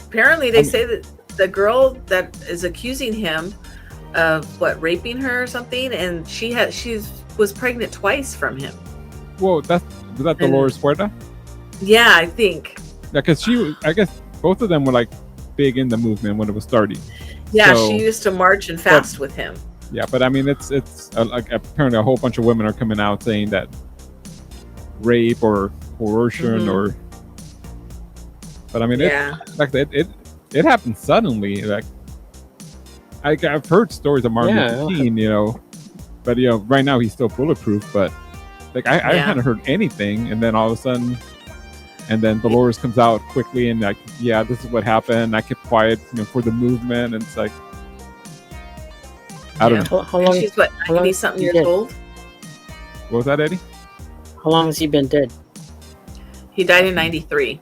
apparently they say that the girl that is accusing him of raping her or something, and she was pregnant twice from him. Whoa, was that Dolores Puerta? Yeah, I think. Yeah, because I guess both of them were like big in the movement when it was starting. Yeah, she used to march and fast with him. Yeah, but I mean, it's like apparently a whole bunch of women are coming out saying that rape or coercion or. But I mean, it happened suddenly. Like I've heard stories of Martin Luther King, but right now he's still bulletproof. But like I hadn't heard anything, and then all of a sudden, and then Dolores comes out quickly and like, yeah, this is what happened. I kept quiet, for the movement, and it's like, I don't know. How long? She's 90-something years old. What was that, Eddie? How long has he been dead? He died in 93.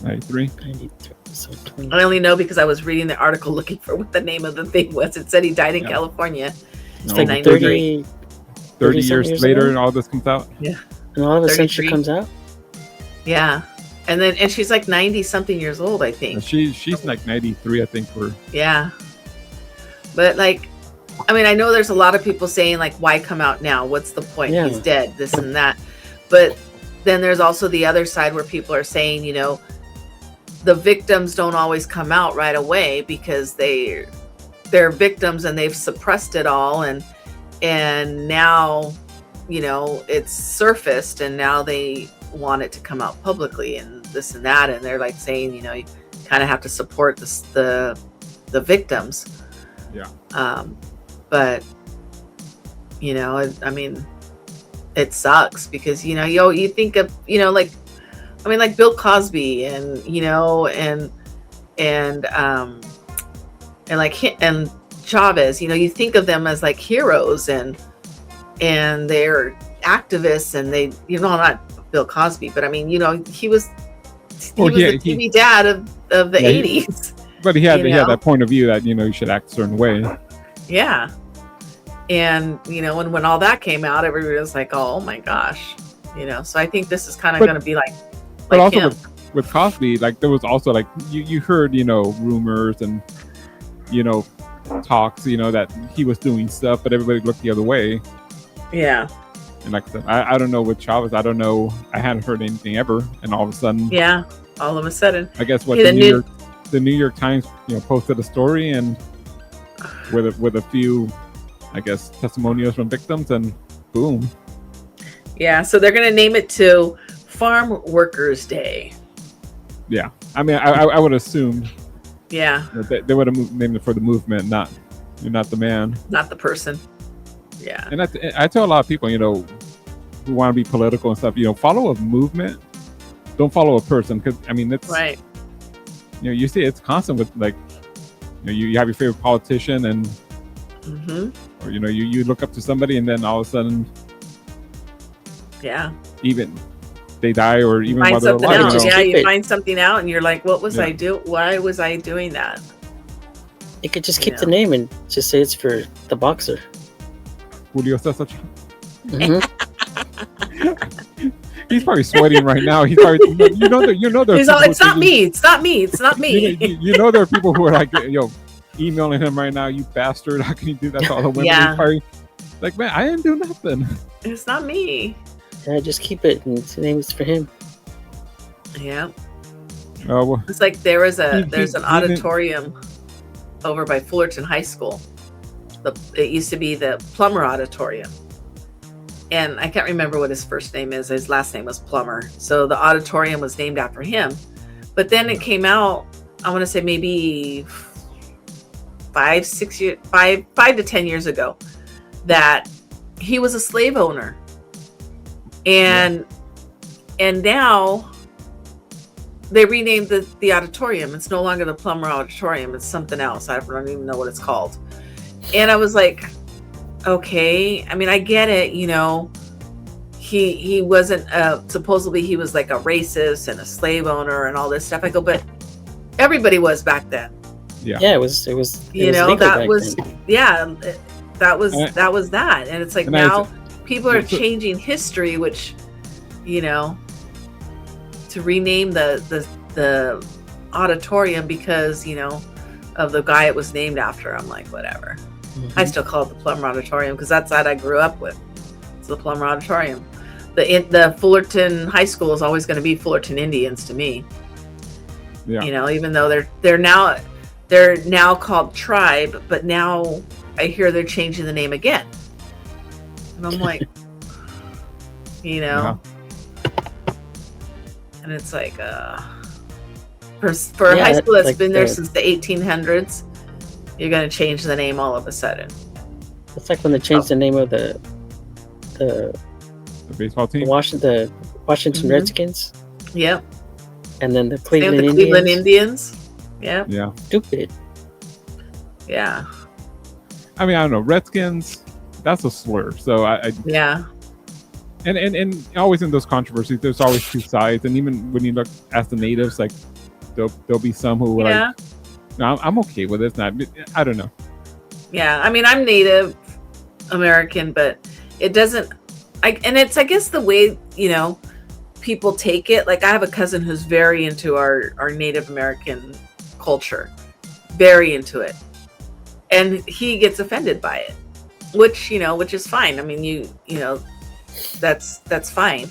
93? 93. So 20. I only know because I was reading the article looking for what the name of the thing was. It said he died in California. It's like 30 years later and all this comes out? Yeah. And all of a sudden she comes out? Yeah. And she's like 90-something years old, I think. She's like 93, I think. Yeah. But like, I mean, I know there's a lot of people saying like, why come out now? What's the point? He's dead, this and that. But then there's also the other side where people are saying, the victims don't always come out right away because they're victims and they've suppressed it all, and now it's surfaced, and now they want it to come out publicly and this and that, and they're like saying, you kind of have to support the victims. But I mean, it sucks because you think of like Bill Cosby and and Chavez, you think of them as like heroes and they're activists, and they not Bill Cosby, but I mean he was the TV dad of the 80s. But he had that point of view that you should act a certain way. Yeah. And when all that came out, everybody was like, oh my gosh, so I think this is kind of going to be like but also him. with Cosby, like there was also like you heard rumors and talks that he was doing stuff, but everybody looked the other way. Yeah. And like I said, I don't know with Chavez, I don't know, I hadn't heard anything ever, and all of a sudden, all of a sudden, I guess the New York Times posted a story and with a few, I guess, testimonials from victims, and boom. Yeah, so they're gonna name it to Farm Workers Day. Yeah, I mean, I would assume. Yeah. That they would have named it for the movement, not the man, not the person. Yeah. And I tell a lot of people, who want to be political and stuff, follow a movement, don't follow a person, because I mean it's right. You see it's constant with like, you have your favorite politician and. Or you look up to somebody and then all of a sudden, even they die, or even while they're alive. You find something out and you're like, what was I doing? Why was I doing that? You could just keep the name and just say it's for the boxer. Julio Cesar. He's probably sweating right now. He's probably, He's all, it's not me. It's not me. It's not me. There are people who are like, emailing him right now, you bastard, how can you do that to all the women? He's probably like, man, I didn't do nothing. It's not me. Yeah, just keep it, and the name is for him. Yeah. Well, it's like there's an auditorium over by Fullerton High School. It used to be the Plummer Auditorium. And I can't remember what his first name is. His last name was Plummer. So the auditorium was named after him. But then it came out, I want to say maybe 5 to 10 years ago, that he was a slave owner. And now they renamed the auditorium. It's no longer the Plummer Auditorium. It's something else. I don't even know what it's called. And I was like, okay. I mean, I get it. You know, he wasn't, supposedly he was like a racist and a slave owner and all this stuff. I go, but everybody was back then. Yeah, it was you was know, legal that back was, then. yeah, that was that. And it's like And now people are changing history, which, you know, to rename the auditorium because, you know, of the guy it was named after. I'm like, whatever. I still call it the Plummer Auditorium because that's that I grew up with. It's the Plummer Auditorium. The Fullerton High School is always going to be Fullerton Indians to me. Yeah. You know, even though they're now called Tribe, but now I hear they're changing the name again. And I'm like, you know, and it's like, for a high school that's like been there since the 1800s, you're going to change the name all of a sudden. It's like when they changed the name of the baseball team, Washington Redskins. Yep. And then the Same Cleveland with the Indians. Cleveland Indians. Yep. Yeah. Stupid. Yeah. I mean, I don't know. Redskins, that's a slur. So yeah. And always in those controversies, there's always two sides. And even when you look at the natives, like there'll be some who are like, no, I'm okay with it. I don't know. Yeah. I mean, I'm Native American, but it doesn't, and it's, I guess the way, you know, people take it. Like I have a cousin who's very into our Native American culture, very into it. And he gets offended by it, which is fine. I mean, you know, that's fine.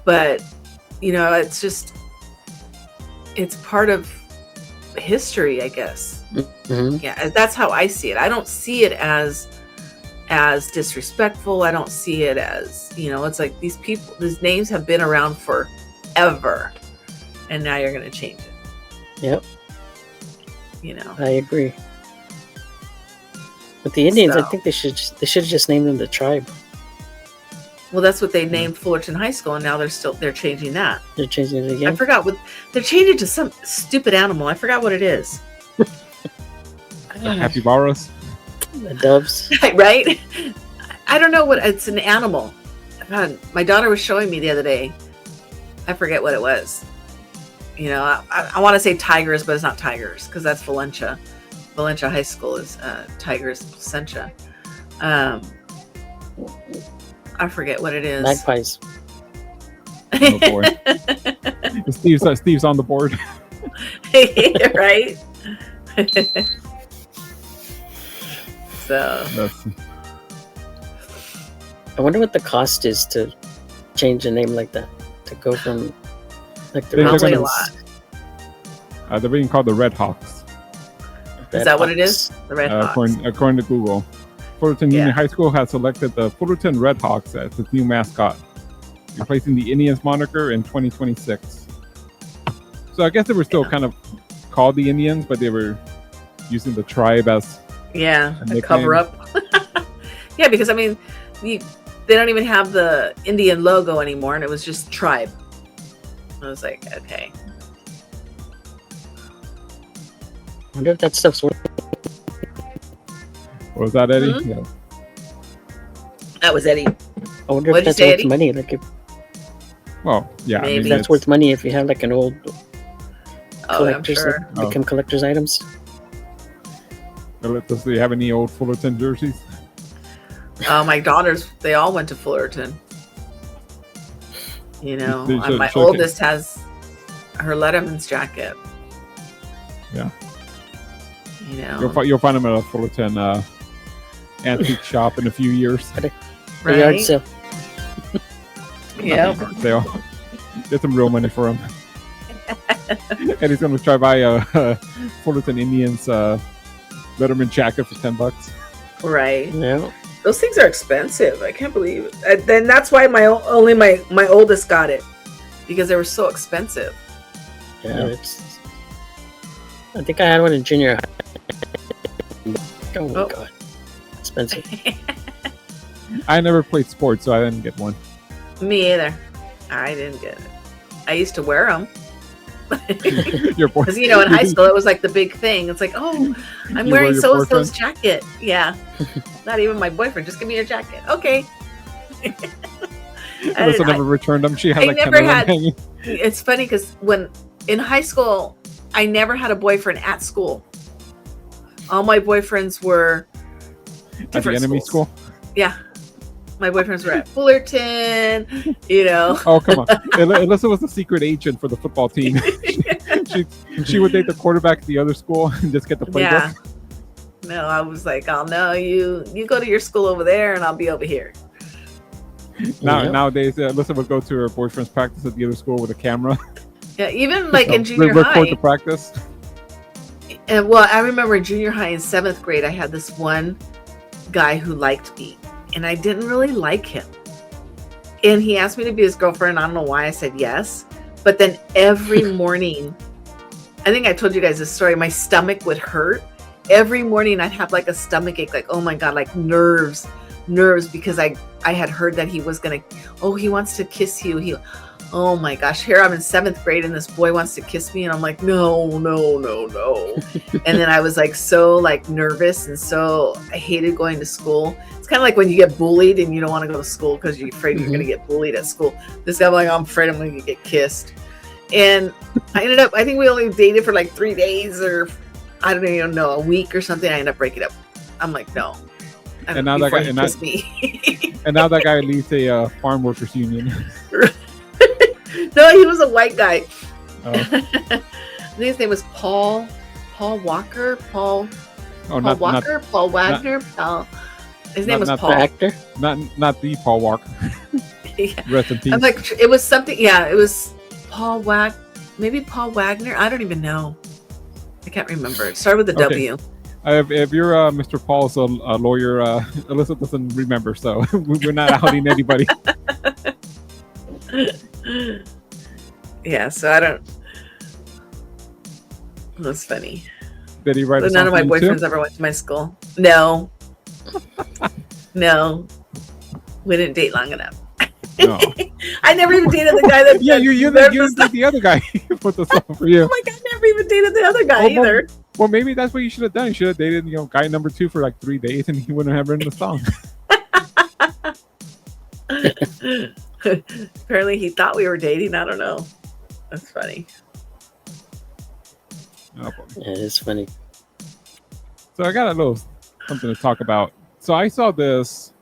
But, you know, it's just, it's part of history, I guess. Mm-hmm. Yeah, that's how I see it. I don't see it as disrespectful. I don't see it as, you know, it's like these names have been around forever, and now you're going to change it. Yep. You know, I agree. But the Indians, I think they should have just named them the Tribe. Well, that's what they named Fullerton High School, and now they're changing that. They're changing it again. I forgot what they're changing to. Some stupid animal. I forgot what it is. Capybaras. The doves. Right? I don't know what it's an animal. God, my daughter was showing me the other day. I forget what it was. You know, I want to say tigers, but it's not tigers because that's Valencia. Valencia High School is Tigers Placentia. I forget what it is. Magpies. Oh boy. Steve's on the board. Right? So I wonder what the cost is to change a name like that. To go from like the probably a lot. They're being called the Red Hawks. Is that what it is? The Red Hawks. According to Google. Fullerton Union High School has selected the Fullerton Red Hawks as its new mascot, replacing the Indians moniker in 2026. So I guess they were still kind of called the Indians, but they were using the tribe as a cover up. Yeah, because I mean, they don't even have the Indian logo anymore, and it was just tribe. I was like, okay. I wonder if that stuff's worth. What was that, Eddie? Mm-hmm. Yeah. That was Eddie. I wonder What'd if that's you say, worth Eddie? money. Like if Well, yeah. Maybe. I mean, that's worth money if you have like an old Oh, I'm collectors sure. that become collector's items. Do you have any old Fullerton jerseys? My daughters, they all went to Fullerton. You know, They should- my should- oldest has her Letterman's jacket. Yeah. You know, You'll find them at a Fullerton antique shop in a few years. A yard right? sale. Yeah. They'll get some real money for them. And he's going to try buy a Fullerton Indians Letterman jacket for $10. Right. Yeah. Those things are expensive. I can't believe it. Then that's why only my oldest got it, because they were so expensive. Yeah, it's. I think I had one in junior high. Oh my god, expensive. I never played sports, so I didn't get one. Me either. I didn't get it. I used to wear them. Your boy, Because in high school it was like the big thing. It's like, oh, I'm You wearing wear your so and so's boyfriend? jacket. Yeah, not even my boyfriend. Just give me your jacket, okay? Alyssa never returned them. She had I like 10 never of them had- hanging. It's funny because when in high school, I never had a boyfriend at school. All my boyfriends were At the different enemy schools. school. Yeah, my boyfriends were at Fullerton. Oh, come on. Alyssa was the secret agent for the football team. she would date the quarterback at the other school and just get the playbook. Yeah. No, I was like, oh no, you go to your school over there, and I'll be over here. Nowadays, Alyssa would go to her boyfriend's practice at the other school with a camera. Yeah, even like in So, junior record high. the practice. And well, I remember in junior high in 7th grade, I had this one guy who liked me, and I didn't really like him. And he asked me to be his girlfriend. I don't know why I said yes. But then every morning, I think I told you guys this story, my stomach would hurt. Every morning I'd have like a stomach ache, like, oh my God, like nerves, because I had heard that he was going to, he wants to kiss you. Oh my gosh, here I'm in 7th grade and this boy wants to kiss me, and I'm like, no. And then I was like so like nervous, and so I hated going to school. It's kind of like when you get bullied and you don't want to go to school because you're afraid you're going to get bullied at school. This guy, I'm like, I'm afraid I'm going to get kissed. And I think we only dated for like 3 days, or I don't even know, a week or something. I ended up breaking up. I'm like, no. And now that guy, and now that guy leads a farm workers union. No, he was a white guy. Oh. I think his name was Paul Walker. Paul Walker. Paul Wagner. His name was Paul. The actor? Not the Paul Walker. Yeah. Rest in peace. I'm like, it was something. Yeah, it was maybe Paul Wagner. I don't even know. I can't remember. It started with a W. If you're Mr. Paul's a lawyer, Alyssa doesn't remember, so we're not outing anybody. Yeah, so I don't. That's funny. Did he write? None of my boyfriends ever went to my school. No. No. We didn't date long enough. No. I never even dated the guy that. Yeah, you did the other guy put the song for you. Oh my God, I never even dated the other guy either. Well, maybe that's what you should have done. You should have dated, guy number 2 for like 3 days, and he wouldn't have written the song. Apparently, he thought we were dating. I don't know. That's funny. Oh, Yeah, it's funny. so I got a little something to talk about. So I saw this.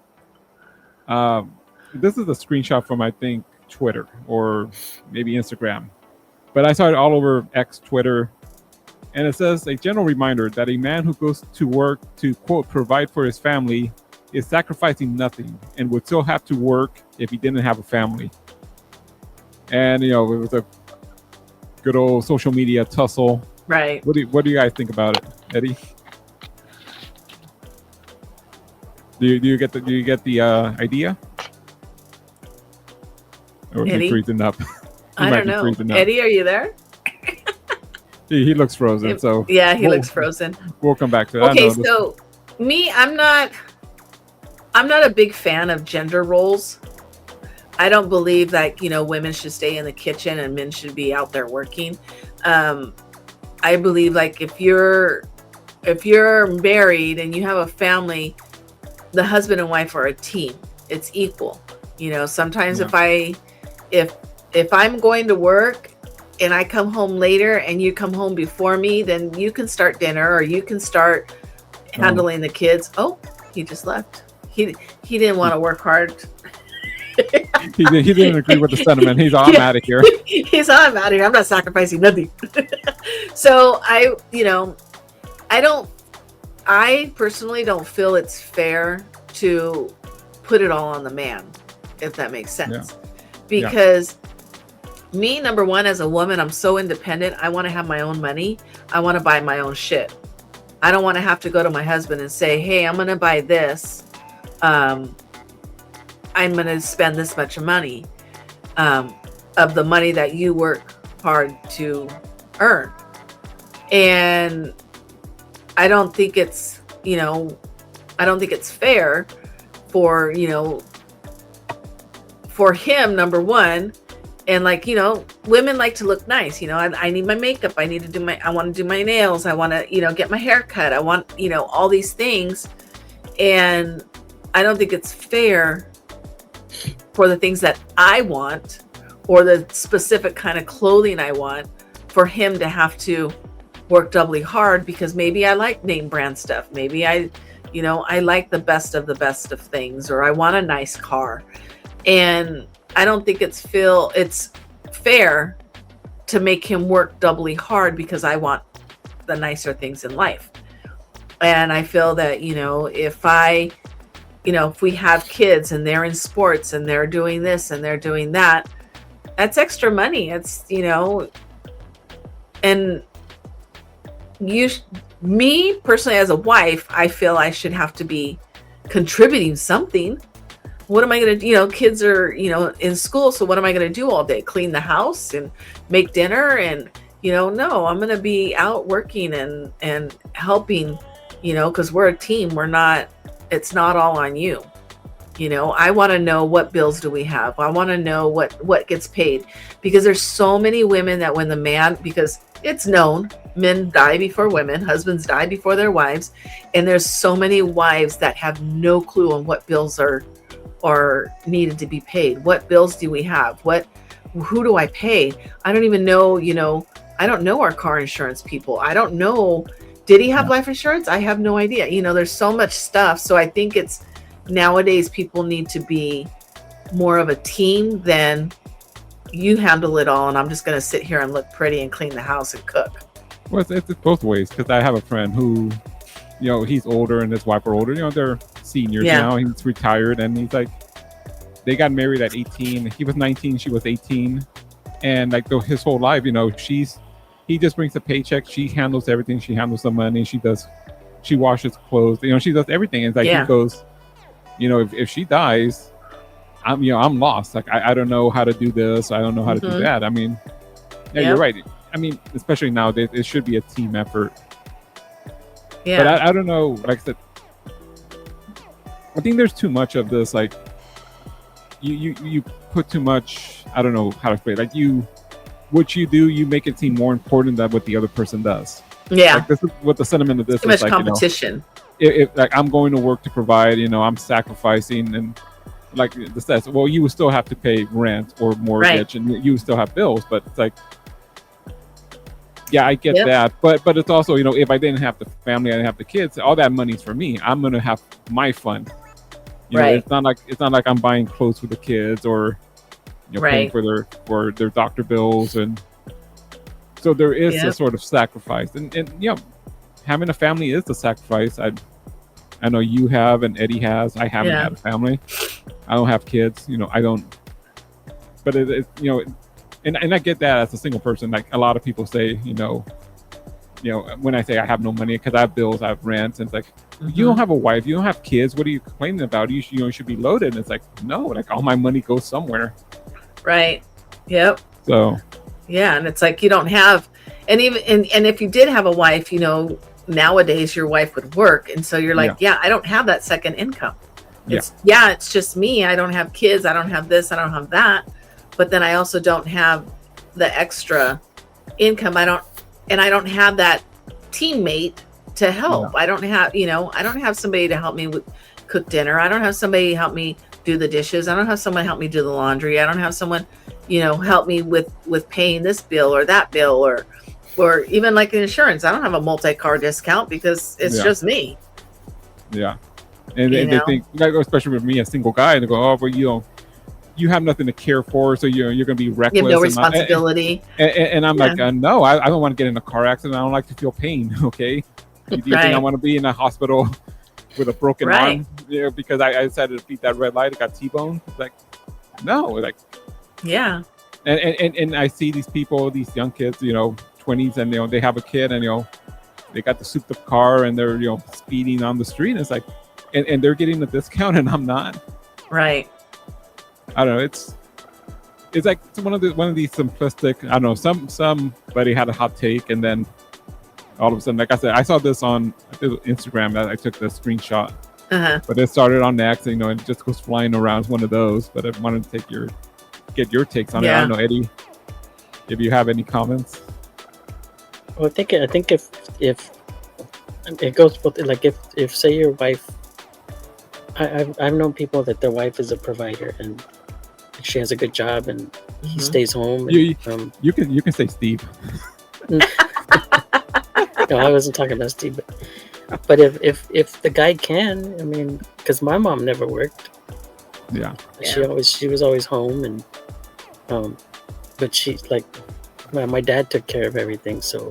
This is a screenshot from, I think, Twitter or maybe Instagram, but I saw it all over X, Twitter, and it says, a general reminder that a man who goes to work to, quote, provide for his family is sacrificing nothing and would still have to work if he didn't have a family. And it was a good old social media tussle. Right. What do you guys think about it, Eddie? Do you get the idea? Or is he Eddie? freezing up? I don't know. Eddie, are you there? He looks frozen. So yeah, he looks frozen. We'll come back to that. Okay, so me, I'm not a big fan of gender roles. I don't believe that women should stay in the kitchen and men should be out there working. I believe like if you're married and you have a family, the husband and wife are a team. It's equal. Sometimes if I'm going to work and I come home later and you come home before me, then you can start dinner or you can start handling the kids. Oh, he just left. He didn't want to work hard. he didn't agree with the sentiment. He's all, I'm out of here. He's all, I'm out of here. I'm not sacrificing nothing. So I personally don't feel it's fair to put it all on the man, if that makes sense. Yeah. Because me, number one, as a woman, I'm so independent. I want to have my own money. I want to buy my own shit. I don't want to have to go to my husband and say, hey, I'm going to buy this. I'm going to spend this much money of the money that you work hard to earn. And I don't think it's, I don't think it's fair for, for him, number one. And like, women like to look nice. I need my makeup. I want to do my nails. I want to, get my hair cut. I want, all these things. And I don't think it's fair for the things that I want or the specific kind of clothing I want for him to have to work doubly hard, because maybe I like name brand stuff. Maybe I like the best of things, or I want a nice car. And I don't think it's fair to make him work doubly hard because I want the nicer things in life. And I feel that, if we have kids and they're in sports and they're doing this and they're doing that, that's extra money. It's, and me personally as a wife, I feel I should have to be contributing something. What am I going to do? Kids are, in school. So what am I going to do all day? Clean the house and make dinner? And, no, I'm going to be out working and helping, because we're a team. It's not all on you. I want to know, what bills do we have? I want to know what gets paid, because there's so many women that when the man, because it's known, men die before women, husbands die before their wives. And there's so many wives that have no clue on what bills are needed to be paid. What bills do we have? Who do I pay? I don't even know, I don't know our car insurance people. I don't know. Did he have life insurance? I have no idea. There's so much stuff. So I think it's nowadays people need to be more of a team than you handle it all. And I'm just going to sit here and look pretty and clean the house and cook. Well, it's both ways, because I have a friend who, he's older and his wife are older. They're seniors now. He's retired, and he's like, they got married at 18. He was 19, she was 18, and like his whole life, he just brings a paycheck. She handles everything. She handles the money. She washes clothes. She does everything. And it's like he goes, if she dies, I'm lost. Like I don't know how to do this. I don't know how to do that. I mean, you're right. I mean, especially nowadays, it should be a team effort. Yeah. But I don't know. Like I said, I think there's too much of this. Like you put too much. I don't know how to explain. Like what you do, you make it seem more important than what the other person does. Yeah. Like this is what the sentiment of this too is. Much like, competition. If like I'm going to work to provide, I'm sacrificing, and like the says, well, you will still have to pay rent or mortgage, and you still have bills. But it's like, yeah, I get that, but it's also, if I didn't have the family, I didn't have the kids, all that money's for me. I'm gonna have my fun. It's not like I'm buying clothes for the kids or paying for their doctor bills, and so there is a sort of sacrifice, and having a family is a sacrifice. I know you have, and Eddie has. I haven't had a family. I don't have kids. I don't. But it's and I get that as a single person. Like a lot of people say, when I say I have no money because I have bills, I have rent, and it's like, you don't have a wife, you don't have kids. What are you complaining about? You should be loaded. And it's like, no, like all my money goes somewhere. Right. Yep. So. Yeah, and it's like you don't have, and even and if you did have a wife, nowadays your wife would work, and so you're like, I don't have that second income. It's just me. I don't have kids. I don't have this. I don't have that. But then I also don't have the extra income. I don't have that teammate to help. I don't have, I don't have somebody to help me cook dinner. I don't have somebody to help me do the dishes. I don't have someone help me do the laundry. I don't have someone, help me with paying this bill or that bill, or even like insurance. I don't have a multi-car discount because it's just me. Yeah. And they think, especially with me, a single guy, they go, oh, but you have nothing to care for, so you're going to be reckless. You have no responsibility. And I'm like, no, I don't want to get in a car accident. I don't like to feel pain. Okay. Do you think I want to be in a hospital with a broken arm? Because I decided to beat that red light. I got T-boned. Like, no, like, yeah. And I see these people, these young kids, 20s, and they have a kid, and they got the souped up car and they're speeding on the street. And it's like, and they're getting a discount and I'm not. Right. I don't know. It's like one of these simplistic. I don't know. Somebody had a hot take, and then all of a sudden, like I said, I saw this on Instagram that I took the screenshot. But it started on X, and it just goes flying around. It's one of those. But I wanted to get your takes on it. I don't know, Eddie, if you have any comments. Well, I think if it goes both, like if say your wife, I've known people that their wife is a provider and she has a good job and he stays home. And, you can say Steve. No, I wasn't talking about Steve, but if the guy can, I mean, because my mom never worked. Yeah. She was always home, and but she like my dad took care of everything. So,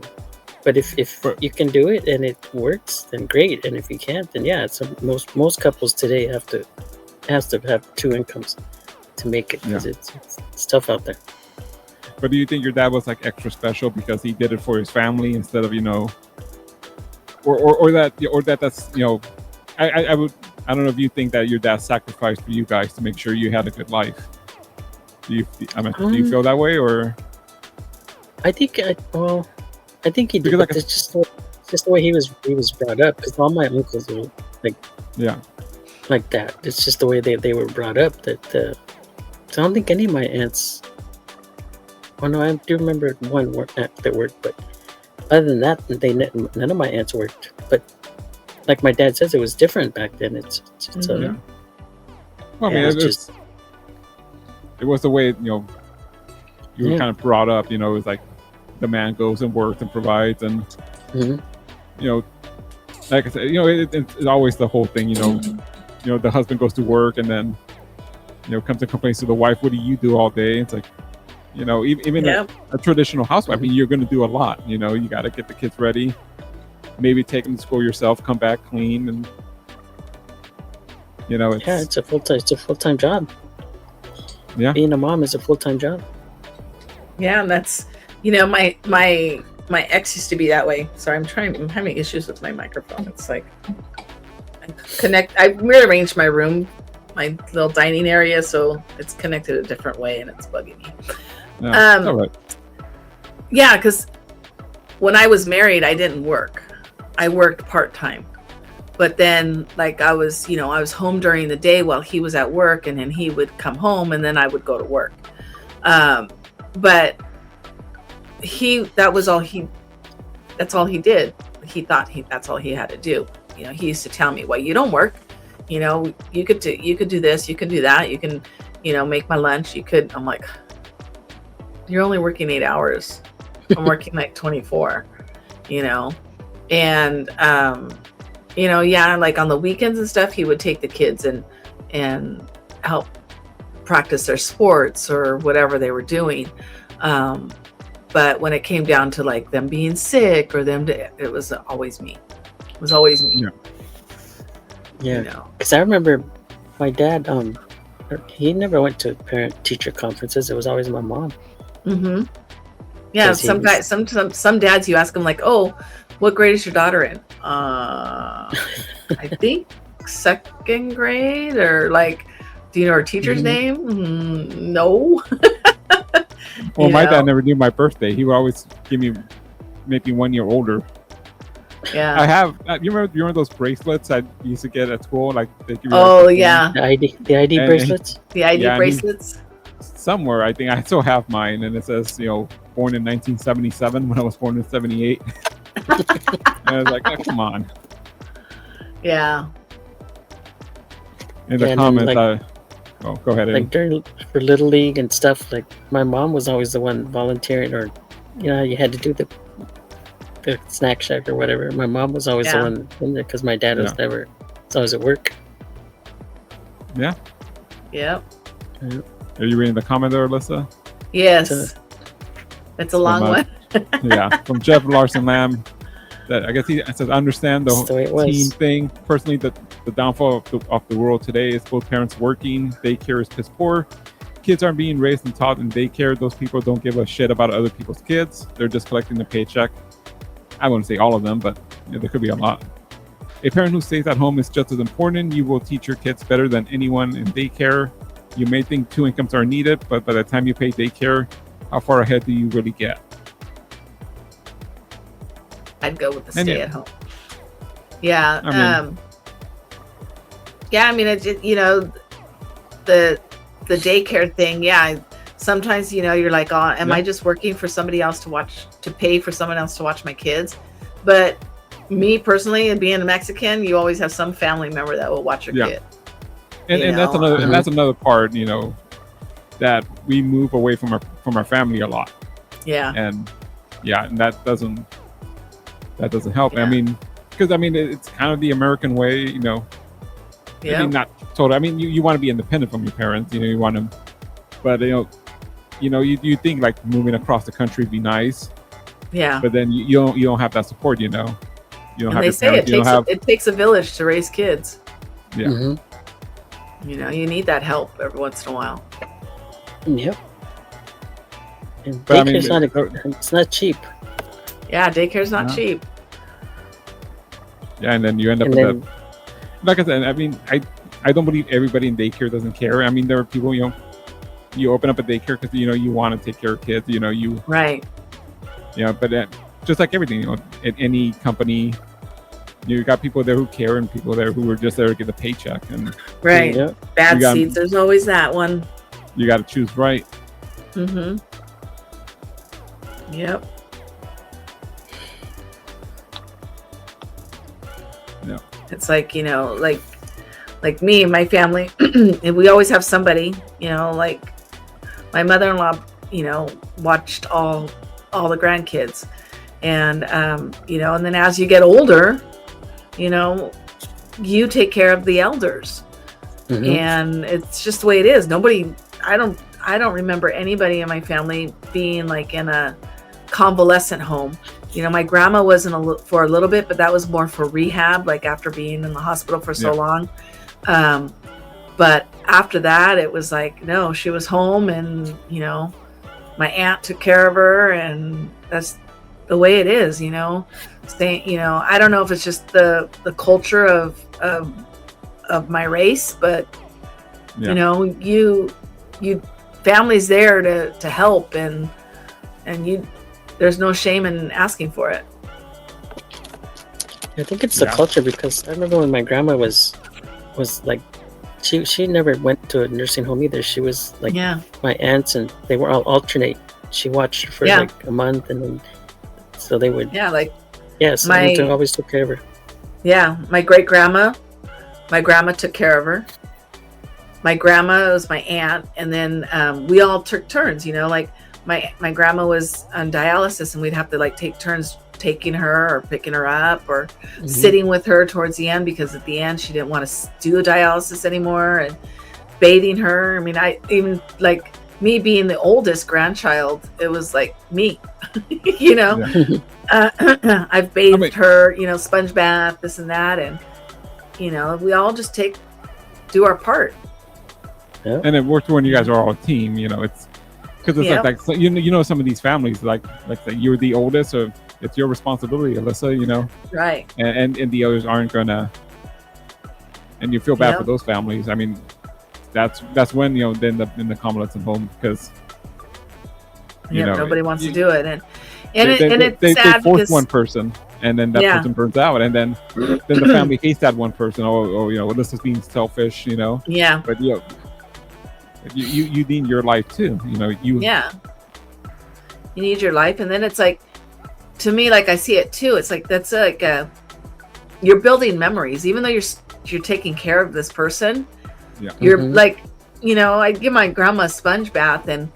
but if you can do it and it works, then great. And if you can't, then yeah. So most couples today has to have two incomes to make it, because it's tough out there. But do you think your dad was like extra special because he did it for his family instead of or that's I don't know if you think that your dad sacrificed for you guys to make sure you had a good life. Do you feel that way, or? I think he did. Because like it's just the way he was brought up. Because all my uncles were like that. It's just the way they were brought up. That I don't think any of my aunts. Oh no, I do remember one that worked, but other than that, none of my aunts worked. But like my dad says, it was different back then. Well, I mean, it was the way you were kind of brought up. It was like the man goes and works and provides, and like I said, it's always the whole thing. The husband goes to work and then comes and complains to the wife. What do you do all day? It's like, even a traditional housewife, I mean, you're going to do a lot. You got to get the kids ready, maybe take them to school yourself, come back clean, and it's a full-time job. Yeah, being a mom is a full-time job. Yeah, and that's my ex used to be that way. Sorry, I'm having issues with my microphone. It's like I rearranged my room, my little dining area, so it's connected a different way, and it's bugging me. Yeah, all right. Yeah, because when I was married, I didn't work. I worked part-time. But then, like, I was home during the day while he was at work, and then he would come home, and then I would go to work. But that's all he did. He thought that's all he had to do. He used to tell me, well, you don't work. You could do this, you could do that. You can, make my lunch. You could, I'm like, you're only working 8 hours. I'm working like 24, and, like on the weekends and stuff, he would take the kids and help practice their sports or whatever they were doing. But when it came down to like them being sick or it was always me. It was always me. Yeah. Because I remember my dad, he never went to parent-teacher conferences. It was always my mom. Mm-hmm. Yeah, some dads, you ask them like, oh, what grade is your daughter in? I think second grade, or like, do you know her teacher's name? No. Well, my dad never knew my birthday. He would always make me 1 year older. Yeah. I have. You remember those bracelets I used to get at school? Like they give you. The ID bracelets. The ID bracelets. Somewhere, I think I still have mine, and it says, born in 1977 when I was born in 78. And I was like, oh, come on. Yeah. In the comments, go ahead. Like for Little League and stuff, like my mom was always the one volunteering, or you had to do the snack shack or whatever. My mom was always the one in there because my dad was never. It's always at work. Yeah. Yep. Yeah. Are you reading the comment there, Elissa? Yes. It's a long one. Yeah, from Jeff Larson Lamb. That I guess he says, understand the teen thing. Personally, the downfall of the world today is both parents working. Daycare is piss poor. Kids aren't being raised and taught in daycare. Those people don't give a shit about other people's kids. They're just collecting the paycheck. I wouldn't say all of them, but Yeah, there could be a lot. A parent who stays at home is just as important. You will teach your kids better than anyone in daycare. You may think 2 incomes are needed, but by the time you pay daycare, how far ahead do you really get? I'd go with the And stay yeah. at home. Yeah. I mean- Yeah. I mean, the daycare thing. Yeah. Sometimes, you're like, oh, am I just working for somebody else to pay for someone else to watch my kids? But me personally, and being a Mexican, you always have some family member that will watch your kid. And that's another part, that we move away from our family a lot. Yeah. And that doesn't help. Yeah. I mean, because it's kind of the American way, Yeah. I mean, not totally. I mean, you want to be independent from your parents, you want them, but you think like moving across the country would be nice, Yeah. but then you don't have that support, You don't And have they your say parents, it takes a village to raise kids. Yeah. Mm-hmm. You need that help every once in a while. Yep. And But I mean, daycare's it's not cheap. Yeah, daycare's not No. cheap. Yeah, and then you end up And with then, like I said, I mean, I don't believe everybody in daycare doesn't care. I mean, there are people, you open up a daycare because you want to take care of kids, Right. but just like everything, at any company, you got people there who care and people there who are just there to get a paycheck, and Right. yeah. Bad You got- seeds. There's always that one. you got to choose right. Mm-hmm. Yep. Yeah. It's like, like me and my family, and we always have somebody, like my mother-in-law, watched all the grandkids. And, and then as you get older, you take care of the elders. Mhm. And it's just the way it is. I don't remember anybody in my family being like in a convalescent home. My grandma was for a little bit, but that was more for rehab, like after being in the hospital for so long. But after that, it was like, no, she was home, and my aunt took care of her, and that's the way it is. I don't know if it's just the culture of my race, but you family's there to help, and there's no shame in asking for it. I think it's the Yeah. culture, because I remember when my grandma was like, she never went to a nursing home either. She was like Yeah. my aunts, and they were all alternate. She watched for Yeah. like a month, and then so they would Like yes, my- they always took care of her. my grandma took care of her. My grandma was my aunt, and then we all took turns. Like my grandma was on dialysis, and we'd have to like take turns taking her or picking her up or Mhm. sitting with her towards the end, because at the end she didn't want to do dialysis anymore, and bathing her. I mean, I even like me being the oldest grandchild, it was like me, I've bathed her, sponge bath, this and that. And, we all just do our part. And it works when you guys are all a team. It's because it's Yeah. like so, some of these families like you're the oldest, so it's your responsibility, Elissa. Right. And the others aren't gonna, and you feel bad Yeah. for those families. I mean, that's when they end up in the convalescent home, because Nobody wants you- to do it. And they it's sad force because one person, and then that Yeah. person burns out, and then the family hates that one person. Alyssa's being selfish, yeah. but you need your life too. Yeah. You need your life. And then it's like, to me, like I see it too. It's like, that's like you're building memories, even though you're taking care of this person. Yeah. You're Mhm. like, I'd give my grandma a sponge bath, and,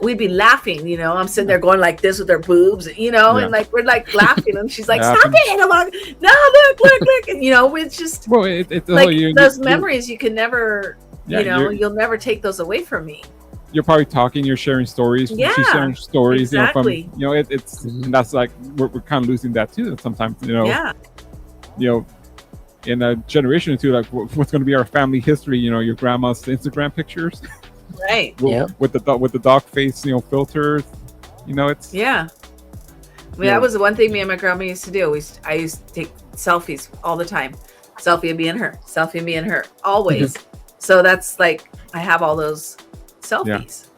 we'd be laughing, I'm sitting there going like this with her boobs, Yeah. and like, we're like laughing, and she's like, Yeah. stop it. And I'm like, no, look. And, it's just Well, it's like you- those you- memories you can never, Yeah, you'll never take those away from me. you're probably talking, you're sharing stories. Yeah, She's sharing stories, exactly. from it's Mhm. and that's like we're kind of losing that too sometimes. Yeah. In a generation or two, like what's going to be our family history? Your grandma's Instagram pictures Right. Yeah. with the dog face, filters. It's Yeah. mean, that was the one thing me and my grandma used to do. I used to take selfies all the time. Selfie of me and her. Selfie of me and her. Always. So that's like, I have all those selfies.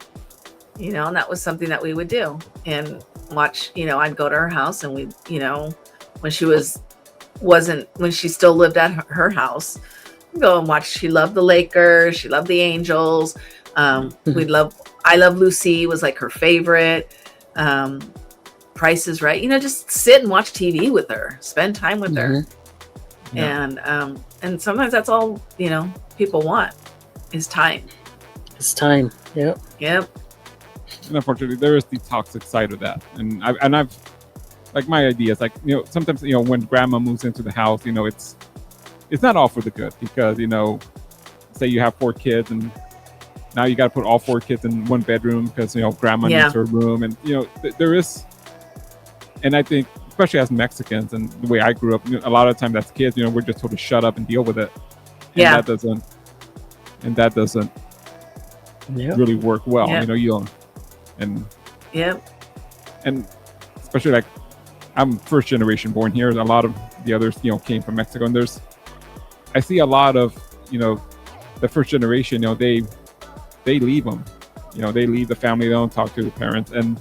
You know, and that was something that we would do. And watch, you know, I'd go to her house and we, you know, when she still lived at her house, go and watch. She loved the Lakers. She loved the Angels. I Love Lucy was like her favorite. Price is Right. You know, just sit and watch TV with her, spend time with her. Yeah. And sometimes that's all, you know, people want is time. It's time. Yep. And unfortunately, there is the toxic side of that. And I've like, my idea is like, you know, sometimes, you know, when grandma moves into the house, you know, it's not all for the good, because, you know, say you have 4 kids and now you got to put all 4 kids in one bedroom because, you know, grandma needs her room. And, you know, there is, and I think, especially as Mexicans and the way I grew up, you know, a lot of times as kids, you know, we're just told to shut up and deal with it. And that doesn't really work well. You know, you don't. And especially like, I'm first generation born here. A lot of the others, you know, came from Mexico, and I see a lot of, you know, the first generation, you know, they leave them, you know, they leave the family, they don't talk to the parents, and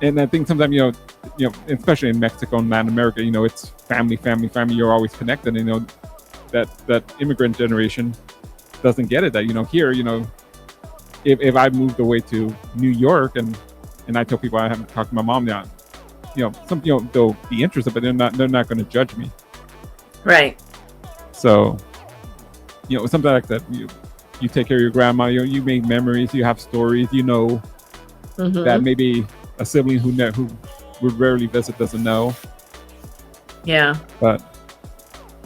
and I think sometimes, you know, especially in Mexico and Latin America, you know, it's family. You're always connected. And, you know, that immigrant generation doesn't get it. That, you know, here, you know, if I moved away to New York and I tell people I haven't talked to my mom yet, you know, you know, they'll be interested, but they're not going to judge me. Right. So, you know, something like that. You take care of your grandma. You know, you make memories. You have stories. You know, that maybe a sibling who would rarely visit doesn't know. Yeah.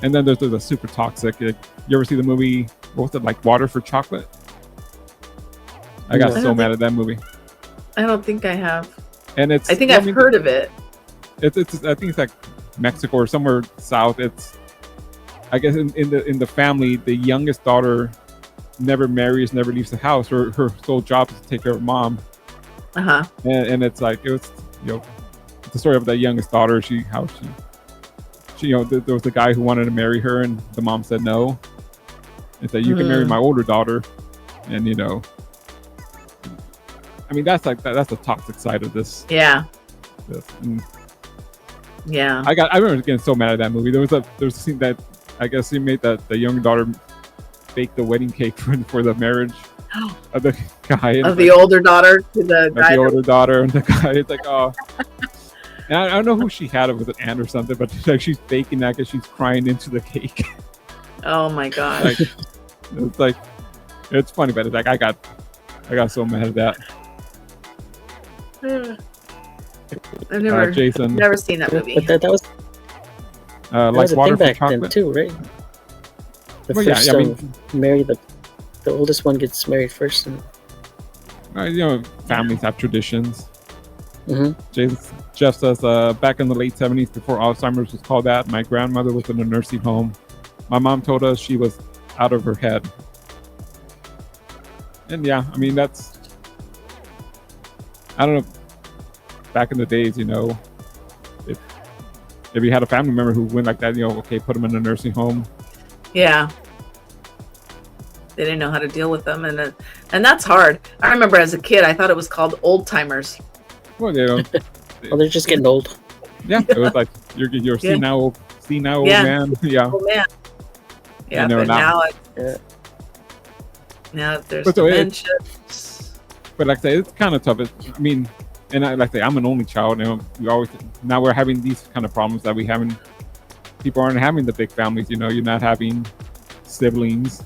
And then there's the super toxic. You ever see the movie? What was it, like Water for Chocolate? I got so mad at that movie. I don't think I have. And I think I've heard of it. It's I think it's like Mexico or somewhere south. It's, I guess, in the family, the youngest daughter never marries, never leaves the house. Her sole job is to take care of mom. And it's like, it was, you know, it's the story of the youngest daughter. She you know, there was a guy who wanted to marry her, and the mom said no. And said, you can marry my older daughter. And, you know, I mean, that's the toxic side of this. I remember getting so mad at that movie. There was a scene that I guess he made that the young daughter bake the wedding cake for the marriage of the guy. Of the older daughter to the guy. The older daughter and the guy. It's like, oh. And I don't know who she had it with, an aunt or something, but like, she's baking that because she's crying into the cake. Oh my god! It's funny, but it's like I got so mad at that. I've never seen that movie. But that was like a Water thing back for Chocolate then too, right? Marry the oldest one gets married first, and you know, families have traditions. Jeff says, back in the late 70s, before Alzheimer's was called that, my grandmother was in a nursing home. My mom told us she was out of her head. And yeah, I mean, that's, I don't know, back in the days, you know, if you had a family member who went like that, you know, okay, put them in a nursing home. Yeah. They didn't know how to deal with them, and that's hard. I remember as a kid, I thought it was called old timers. Well, you know, well, they're just getting old. Yeah, it was like you're senile old man. Yeah. Old man. Yeah, but now there's dementia. But like I say, it's kind of tough. I mean, and like I say, I'm an only child. You know, now we're having these kind of problems that people aren't having the big families. You know, you're not having siblings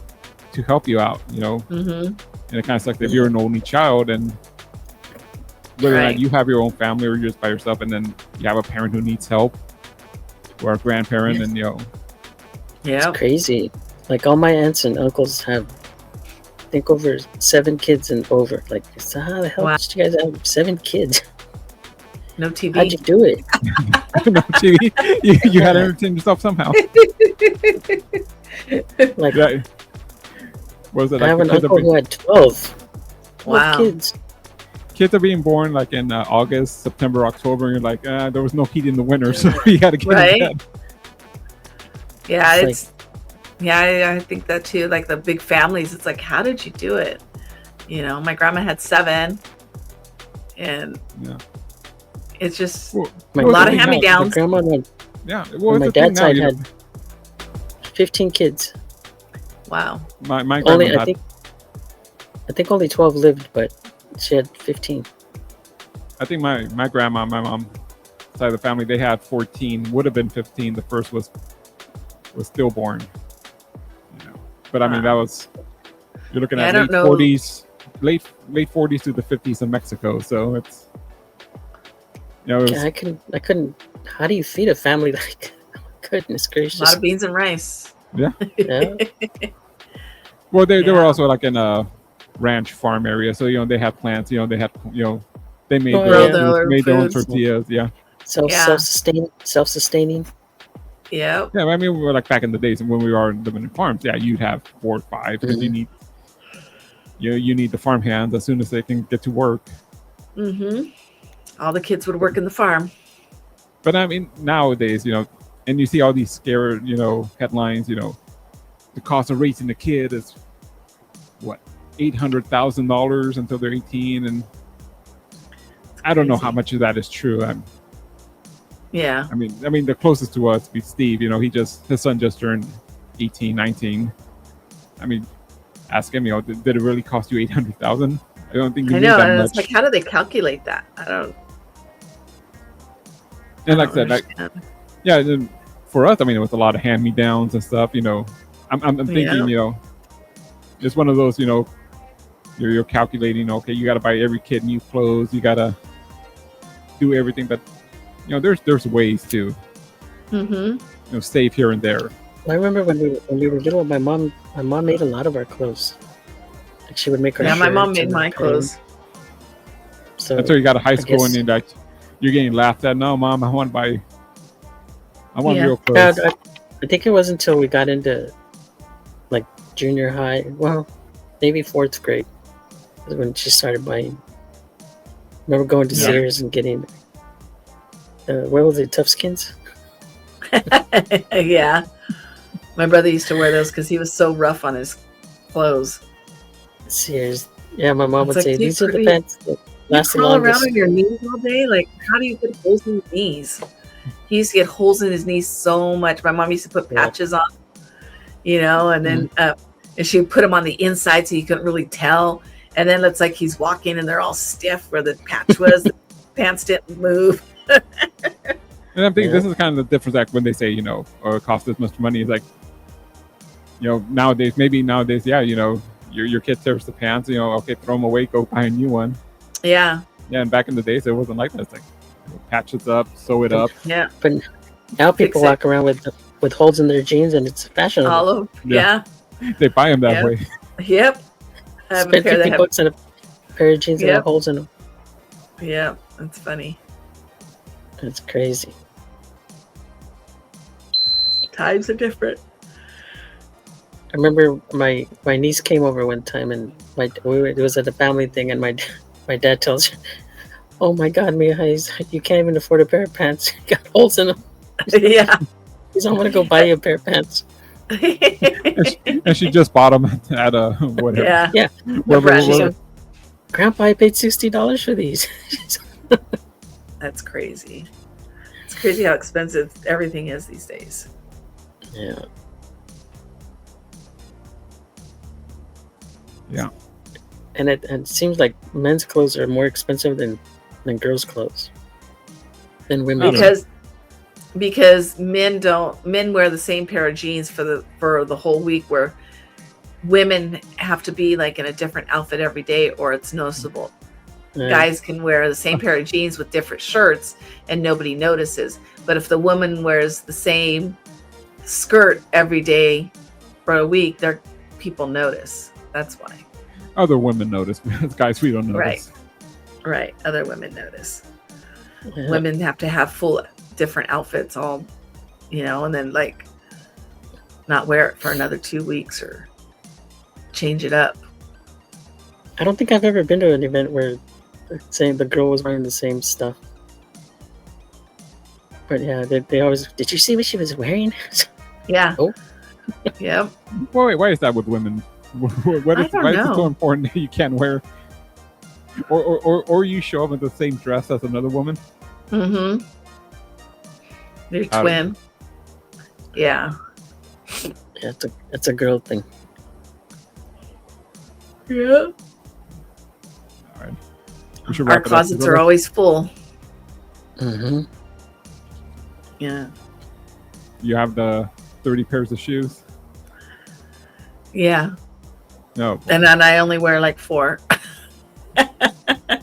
to help you out. You know, and it kind of sucks if you're an only child, and whether or not you have your own family or you're just by yourself, and then you have a parent who needs help or a grandparent, and you know. Yeah, it's crazy. Like all my aunts and uncles have, I think, over 7 kids and over. Like, so how the hell did you guys have 7 kids? No TV. How'd you do it? No TV. You had to entertain yourself somehow. Like, was it? I have an uncle who had 12 kids. kids are being born like in August, September, October, and you're like, there was no heat in the winter, so you got to get Right. in bed. Yeah, It's I think that too. Like the big families, it's like, how did you do it? You know, my grandma had 7, and Yeah. it's just Well, My- a well, lot the of thing now- My hand-me-downs. grandma and Yeah. Well, my it's the thing dad's now, side you know, had 15 kids. Wow. my grandma Only had, I think only 12 lived, but she had 15. I think my grandma, my mom side of the family, they had 14. Would have been 15. The first was stillborn. You know, but I mean that Wow. was you're looking Yeah, I at don't late know. 40s, late 40s to the 50s in Mexico. So it's it was, I couldn't. How do you feed a family like? Goodness A lot gracious! of beans and rice. Yeah. Yeah. well they were Yeah. also like in a ranch farm area, so they had plants. They had they made Oh, their, yeah. Grow their made their own foods. tortillas. Yeah. Yeah. Self-sustaining. Yep. Yeah, I mean, we were like back in the days when we were living in farms. Yeah, you'd have 4 or 5 because you need the farm hands as soon as they can get to work. Mm-hmm. All the kids would work in the farm. But I mean, nowadays, and you see all these scare, headlines. The cost of raising a kid is what $800,000 until they're 18, and I don't know how crazy. much of that is true. Yeah. I mean, the closest to us be Steve. His son just turned 18, 19. I mean, ask him. Did it really cost you 800,000? I don't think you I need know. that And much. it's like, how do they calculate that? I don't And like I said, understand. yeah, then for us, I mean, it was a lot of hand-me-downs and stuff. I'm thinking, it's one of those, you're calculating. Okay, you got to buy every kid new clothes. You got to do everything, but there's ways to Mm-hmm. save here and there. I remember when we were little, my mom made a lot of our clothes. Like she would make our Yeah, my mom shirts made and my our clothes. pants. So Until you got to high school guess- and then you're getting laughed at. No, mom, I want Yeah. real Yeah, clothes. I think it was until we got into like junior high. Well, maybe 4th grade is when she started buying. Remember going to Yeah. Sears and getting what was it, Toughskins? Yeah. My brother used to wear those because he was so rough on his clothes. Sears. Yeah, my mom It's would like, say "Do you these are the cre- pants that You last the crawl around longest. on your knees all day? Like, how do you get holes in your knees? He used to get holes in his knees so much. My mom used to put Yeah. patches on, and then and she would put them on the inside so you couldn't really tell. And then it's like he's walking and they're all stiff where the patch was. The pants didn't move. And I'm thinking Yeah. this is kind of the difference, like when they say, or it costs this much money. It's like, nowadays, yeah, your kid tears the pants, okay, throw them away, go buy a new one. Yeah. Yeah, and back in the days, it wasn't like that. It's like, patch it up, sew it up. Yeah. But now people Fix it. walk around with holes in their jeans and it's fashionable. All of, Yeah. yeah. They buy them that Yeah. way. Yep. I have a Spend pair that 50 have, bucks on a pair of jeans that Yep. have holes in them. yeah, that's funny. That's crazy. Times are different. I remember my niece came over one time and it was at a family thing and my dad tells her, "Oh my God, Mia, you can't even afford a pair of pants. You got holes in them." Yeah. He's, "I'm gonna go buy you a pair of pants." And she just bought them at a whatever. Yeah. Wherever- brand new. wherever- Grandpa, I paid $60 for these. That's crazy. It's crazy how expensive everything is these days. Yeah. Yeah. And it seems like men's clothes are more expensive than girls' clothes. Than women's. Because men wear the same pair of jeans for the whole week, where women have to be like in a different outfit every day or it's noticeable. Yeah. Guys can wear the same pair of jeans with different shirts and nobody notices. But if the woman wears the same skirt every day for a week, people notice. That's why. Other women notice, because guys, we don't notice. Right. Other women notice. Yeah. Women have to have full different outfits all, and then like not wear it for another 2 weeks or change it up. I don't think I've ever been to an event where Same. The girl was wearing the same stuff. But yeah, they always. Did you see what she was wearing? Yeah. Oh. Yep. Wait, why is that with women? What I is, don't why is it so know. important that you can't wear, or you show up in the same dress as another woman? Mm-hmm. Your I don't twin. Yeah. Yeah, it's a girl thing. Yeah. All right. We should Our wrap it up. closets are always full. Mm-hmm. Yeah. You have the 30 pairs of shoes. Yeah. No. And then I only wear like 4. I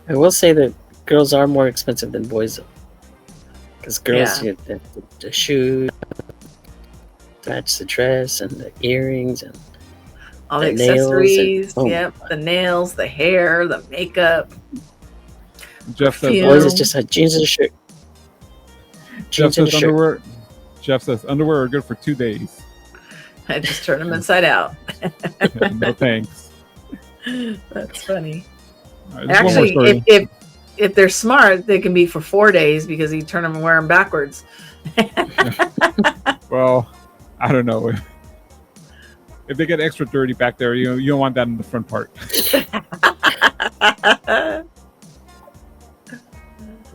will say that girls are more expensive than boys, because girls Yeah. get the shoes, match the dress, and the earrings, and All the the nails and- accessories. oh. Yep. The nails, the hair, the makeup. Jeff says, Perfume. boys it's just a jeans and a shirt. Jeff Jeans and a says shirt. underwear. Jeff says underwear are good for 2 days. I just turn them inside out. No thanks. That's funny. All right, there's one more Actually, story. if they're smart, they can be for 4 days because you turn them and wear them backwards. Well, I don't know. If they get extra dirty back there, you don't want that in the front part.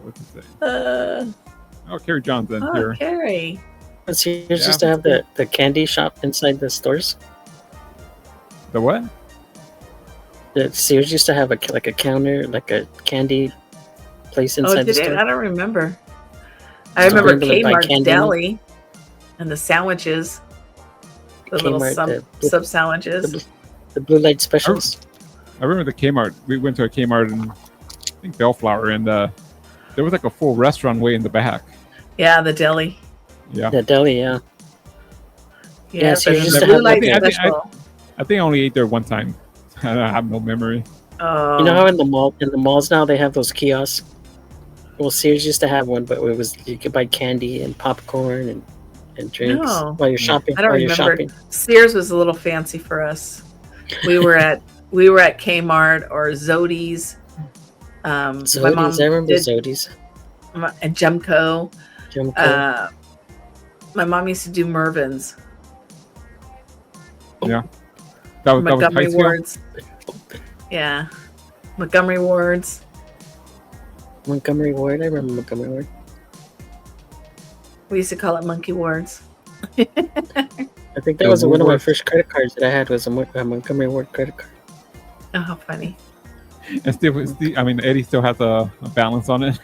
What's he saying? Oh, Carrie John's in Oh, here. Carrie. But Sears Yeah. used to have the candy shop inside the stores. The what? The Sears used to have a counter, like a candy place Oh, inside the did it? store. I don't remember. I So remember remember, like, by Kmart's Candy? Deli and the sandwiches, the little Kmart, sub sandwiches. the blue light specials. I remember the Kmart. We went to a Kmart in, I think, Bellflower, and there was like a full restaurant way in the back. Yeah, the deli. Yeah. The deli, yeah. Yeah, so you the used to blue have- light I think- special. I think I only ate there one time. I have no memory. Oh, You know how in the malls now they have those kiosks? Well, Sears used to have one, but it was you could buy candy and popcorn and drinks No. while you're shopping. I don't while you're remember. shopping. Sears was a little fancy for us. We were at Kmart or Zodi's. My mom Zodi's, I remember did Zodi's. and Gemco. Jimco. My mom used to do Mervin's, Yeah. That was Montgomery Pikesville? Wards. Yeah, Montgomery Wards. Montgomery Ward. I remember Montgomery Ward. We used to call it Monkey Wards. I think that Yeah, was one of my Woolworth. first credit cards that I had was a Montgomery Ward credit card. Oh, how funny! And Eddie still has a balance on it.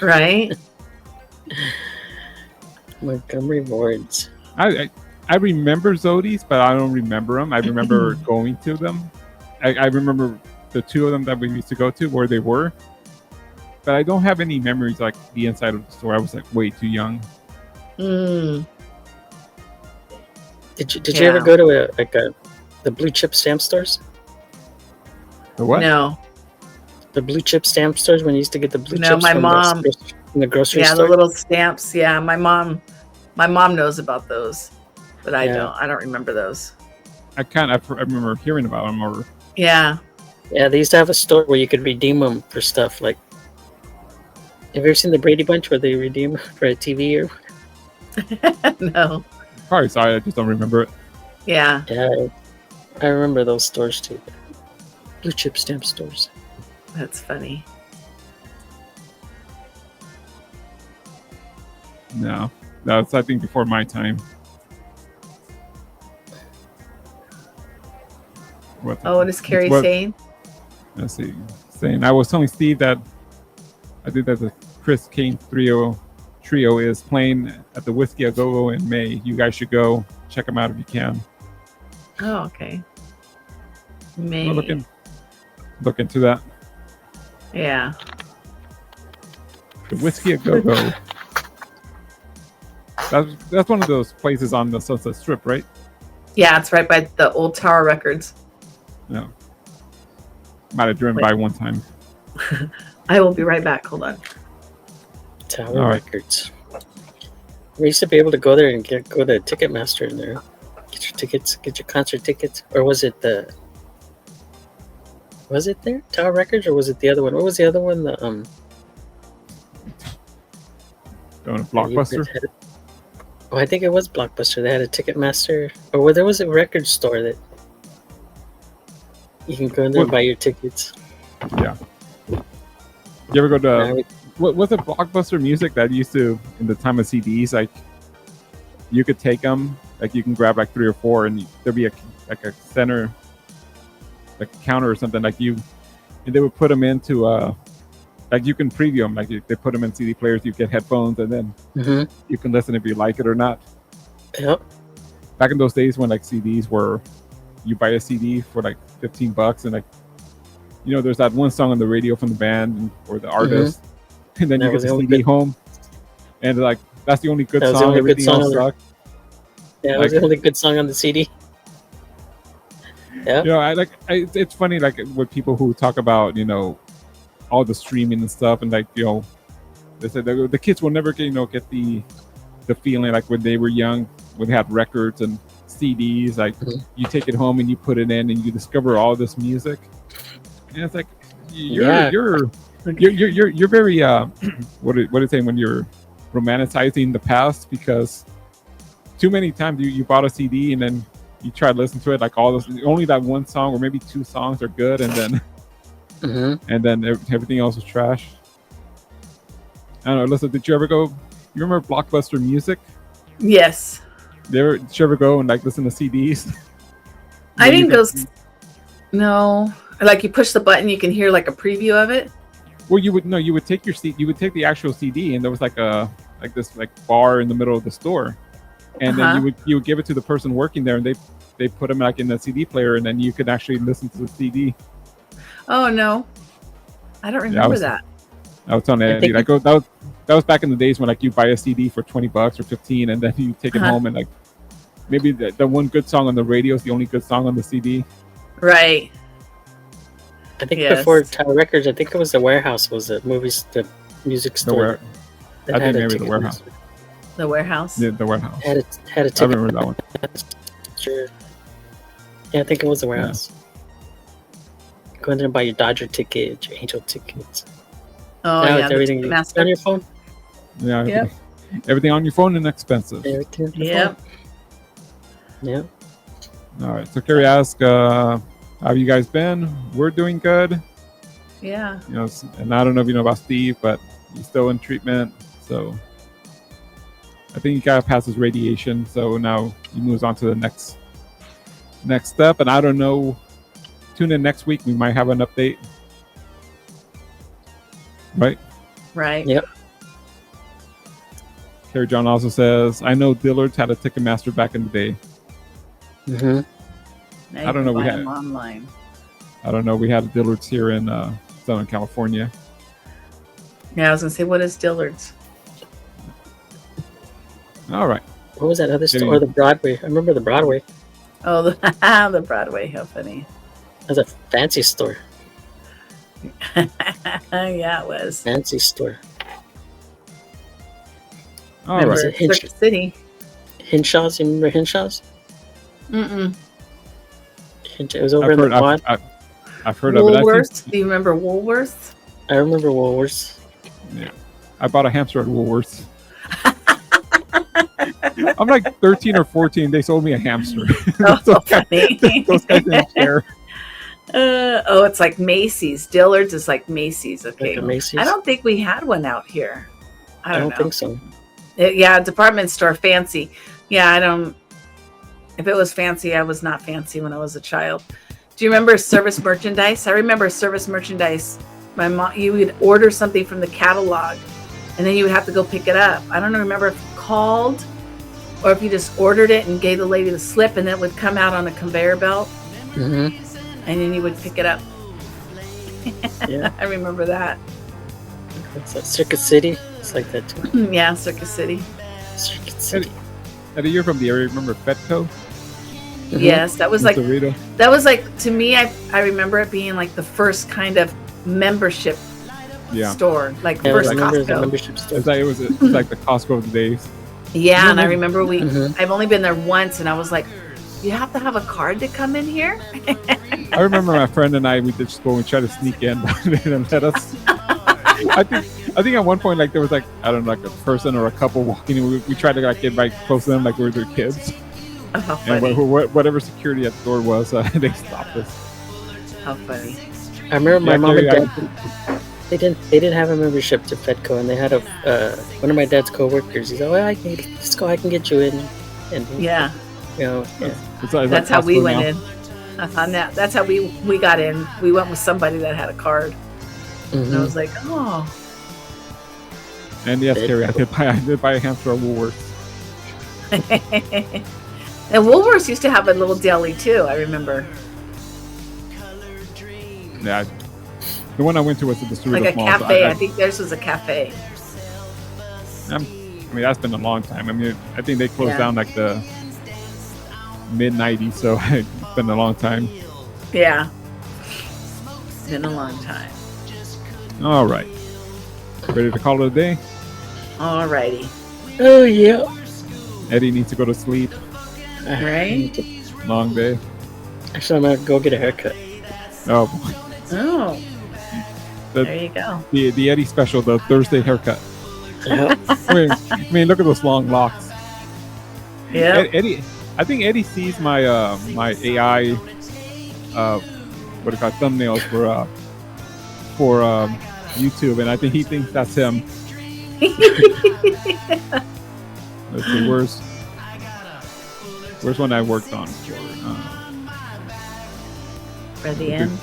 Right? Montgomery Wards. I remember Zodi's, but I don't remember them. I remember going to them. I remember the 2 of them that we used to go to, where they were. But I don't have any memories like the inside of the store. I was like way too young. Mm. Did you ever Yeah. go to the blue chip stamp stores? The what? No. The blue chip stamp stores when you used to get the blue No, chips my from mom- from the grocery Yeah, store. the little stamps. Yeah, my mom knows about those, but I Yeah. don't. I don't remember those. I remember hearing about them, or Yeah. Yeah, they used to have a store where you could redeem them for stuff like. Have you ever seen the Brady Bunch where they redeem for a TV or? No. probably sorry, I just don't remember it. Yeah. Yeah, I remember those stores too. Blue chip stamp stores. That's funny. No, that's I think before my time. What What is Carrie what- saying? Let's see. Saying I was telling Steve that I think that the Chris Kane trio is playing at the Whiskey A Go Go in May. You guys should go check them out if you can. Oh, okay. Me. Well, look into that. Yeah. The Whiskey A Go Go. That's one of those places on the Sunset Strip, right? Yeah, it's right by the old Tower Records. No. Might have driven by one time. I will be right back. Hold on. Tower All right. Records. We used to be able to go there and go to Ticketmaster in there, get your tickets, get your concert tickets, or was it Was it there? Tower Records, or was it the other one? What was the other one? The Going to that you Blockbuster. had oh, I think it was Blockbuster. They had a Ticketmaster, or where there was a record store that you can go in there and What- buy your tickets. Yeah. You ever go to Now we- what was it? Blockbuster Music that used to in the time of CDs, like you could take them, like you can grab like 3 or 4, and there'd be a center, like a counter or something, like you, and they would put them into like you can preview them, like they put them in CD players. You get headphones, and then Mhm. you can listen if you like it or not. Yep. Back in those days when like CDs were, you buy a CD for like $15, and like, you know, there's that one song on the radio from the band or the artist, and then That you was get the the only CD good- home, and like that's the only good That was the song. only good Everything song else on the- sucked. Yeah, it was Like- the only good song on the CD. Yeah. You know, it's funny, like with people who talk about, you know, all the streaming and stuff, and like, you know, they said that the kids will never get, you know, get the feeling like when they were young, when they had records and CDs, like Mhm. you take it home and you put it in and you discover all this music, and it's like Yeah. you're very what do you say when you're romanticizing the past, because too many times you bought a CD and then you try to listen to it, like all those, only that one song or maybe 2 songs are good, and then Mhm. everything else is trash. I don't know, Alyssa, did you ever go? You remember Blockbuster Music? Yes. Did you ever go and like listen to CDs? I Maybe didn't go. the- No. Like you push the button, you can hear like a preview of it. Well, you would take your you would take the actual CD, and there was like this bar in the middle of the store, and Uh-huh. then you would give it to the person working there, and they put them like in the CD player, and then you could actually listen to the CD. Oh no, I don't I remember was- that. I was telling I Eddie, think- like that was back in the days when like you buy a CD for $20 or 15, and then you take it Uh-huh. home, and like maybe the one good song on the radio is the only good song on the CD. Right. I think Yes. before Tower Records, I think it was the Warehouse. Was the music The store? where, that I had think a maybe the Warehouse. Ticketmaster. The warehouse. the warehouse. Had a I ticket. remember that one. Sure. Yeah, I think it was the Warehouse. Go in there and buy your Dodger tickets, your Angel tickets. Oh Now yeah, it's the everything Ticketmaster. on your phone. Yeah. Yep. Everything on your phone and expensive. Everything on your Yep. phone. Yeah. All right. So Carrie asked, how have you guys been? We're doing good. Yeah. You know, and I don't know if you know about Steve, but he's still in treatment. So I think he got past his radiation. So now he moves on to the next step. And I don't know. Tune in next week. We might have an update. Right? Right. Yep. Carrie John also says, I know Dillard's had a Ticketmaster back in the day. Mm-hmm. Now I you don't can know, we buy had- them online. I don't know. We had a Dillard's here in Southern California. Yeah, I was gonna say, what is Dillard's? All right. What was that other Getting- store? Or the Broadway. I remember the Broadway. Oh, the the Broadway. How funny. It was a fancy store. Yeah, it was. Fancy store. All Remember right. it? Hinch- Circuit City. Hinshaw's. You remember Hinshaw's? Mm-mm. It was over in the quad. I've heard of it. Woolworth. Do you remember Woolworth? I remember Woolworths. I bought a hamster at Woolworths. I'm like 13 or 14. They sold me a hamster. Oh, those, guys, funny. those guys didn't care. Oh, it's like Macy's. Dillard's is like Macy's. Okay. Like a Macy's. I don't think we had one out here. I don't know. think so. Yeah, department store, fancy. Yeah, I don't. If it was fancy, I was not fancy when I was a child. Do you remember service merchandise? I remember service merchandise. My mom, you would order something from the catalog, and then you would have to go pick it up. I don't remember if you called or if you just ordered it and gave the lady the slip, and then it would come out on a conveyor belt, Mm-hmm. and then you would pick it up. Yeah. I remember that. It's like Circuit City. It's like that too. Yeah, Circus City. Circuit City. Eddie, you're from the area. Remember Fetco? Mhm. Yes, that was like Dorito? to me. I remember it being like the first kind of membership Yeah. store, like Yeah, first I remember the Costco. membership store. It was like the Costco of the days. Yeah, and I Mhm. remember Mhm. I've only been there once, and I was like, you have to have a card to come in here. I remember my friend and I, we did just go and try to sneak in, but they didn't let us. I think at one point, like there was like, I don't know, like a person or a couple walking, and we tried to like get right close to them, like we were their kids. Oh, how And funny. whatever security at the door was, they stopped us. How funny. I remember my Yeah, mom and Gary, dad. They didn't have a membership to Fedco, and they had a one of my dad's coworkers. He's like, "Well, let's go. I can get you in." And Yeah. you know, yeah. It's like That's how we Costco went now. in. That's how we got in. We went with somebody that had a card. And I Mhm. was like, oh. And yes, Carrie, I did buy a hamster at Woolworth. And Woolworths used to have a little deli too, I remember. Yeah, the one I went to was at the Cerritos Like a Mall. cafe. I think theirs was a cafe. I mean, that's been a long time. I mean, I think they closed Yeah. down like the mid '90s, so it's been a long time. Yeah. Been a long time. All right, ready to call it a day? Alrighty. Oh yeah. Eddie needs to go to sleep. Right? Long day. Actually, I'm gonna go get a haircut. Oh, boy. Oh, The- there you go. the Eddie special, the Thursday haircut. Yeah. I mean, look at those long locks. Yeah. Eddie, I think Eddie sees my my AI what do you call it, thumbnails for YouTube, and I think he thinks that's him. Let's see, where's one I worked on for? For the end.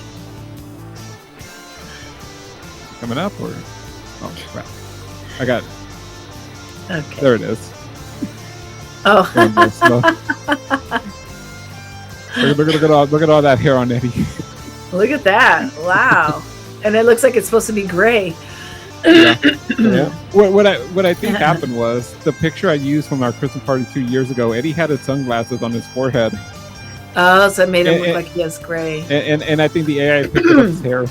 Coming up, or oh crap, I got it. Okay. There it is. Oh. Going very slow. Look at all that hair on Eddie. Look at that. Wow. And it looks like it's supposed to be gray. Yeah. What I think happened was the picture I used from our Christmas party 2 years ago. Eddie had his sunglasses on his forehead, Oh, so it made it And- look like he has gray. and I think the AI picked up his hair.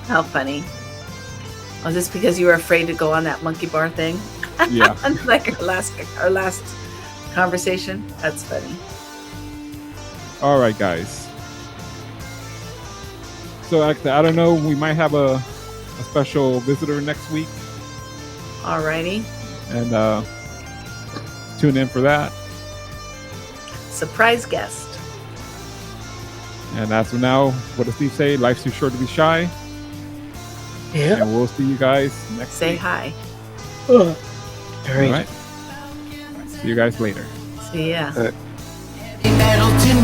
How funny. Oh, just because you were afraid to go on that monkey bar thing? Yeah. Like our last conversation? That's funny. All right, guys. So I don't know. We might have a special visitor next week, Alrighty. and tune in for that. Surprise guest. And as for now, what does Steve say? Life's too short to be shy. Yeah. And we'll see you guys next Say week. hi. All All right. right. See you guys later. See ya. Heavy metal tonight.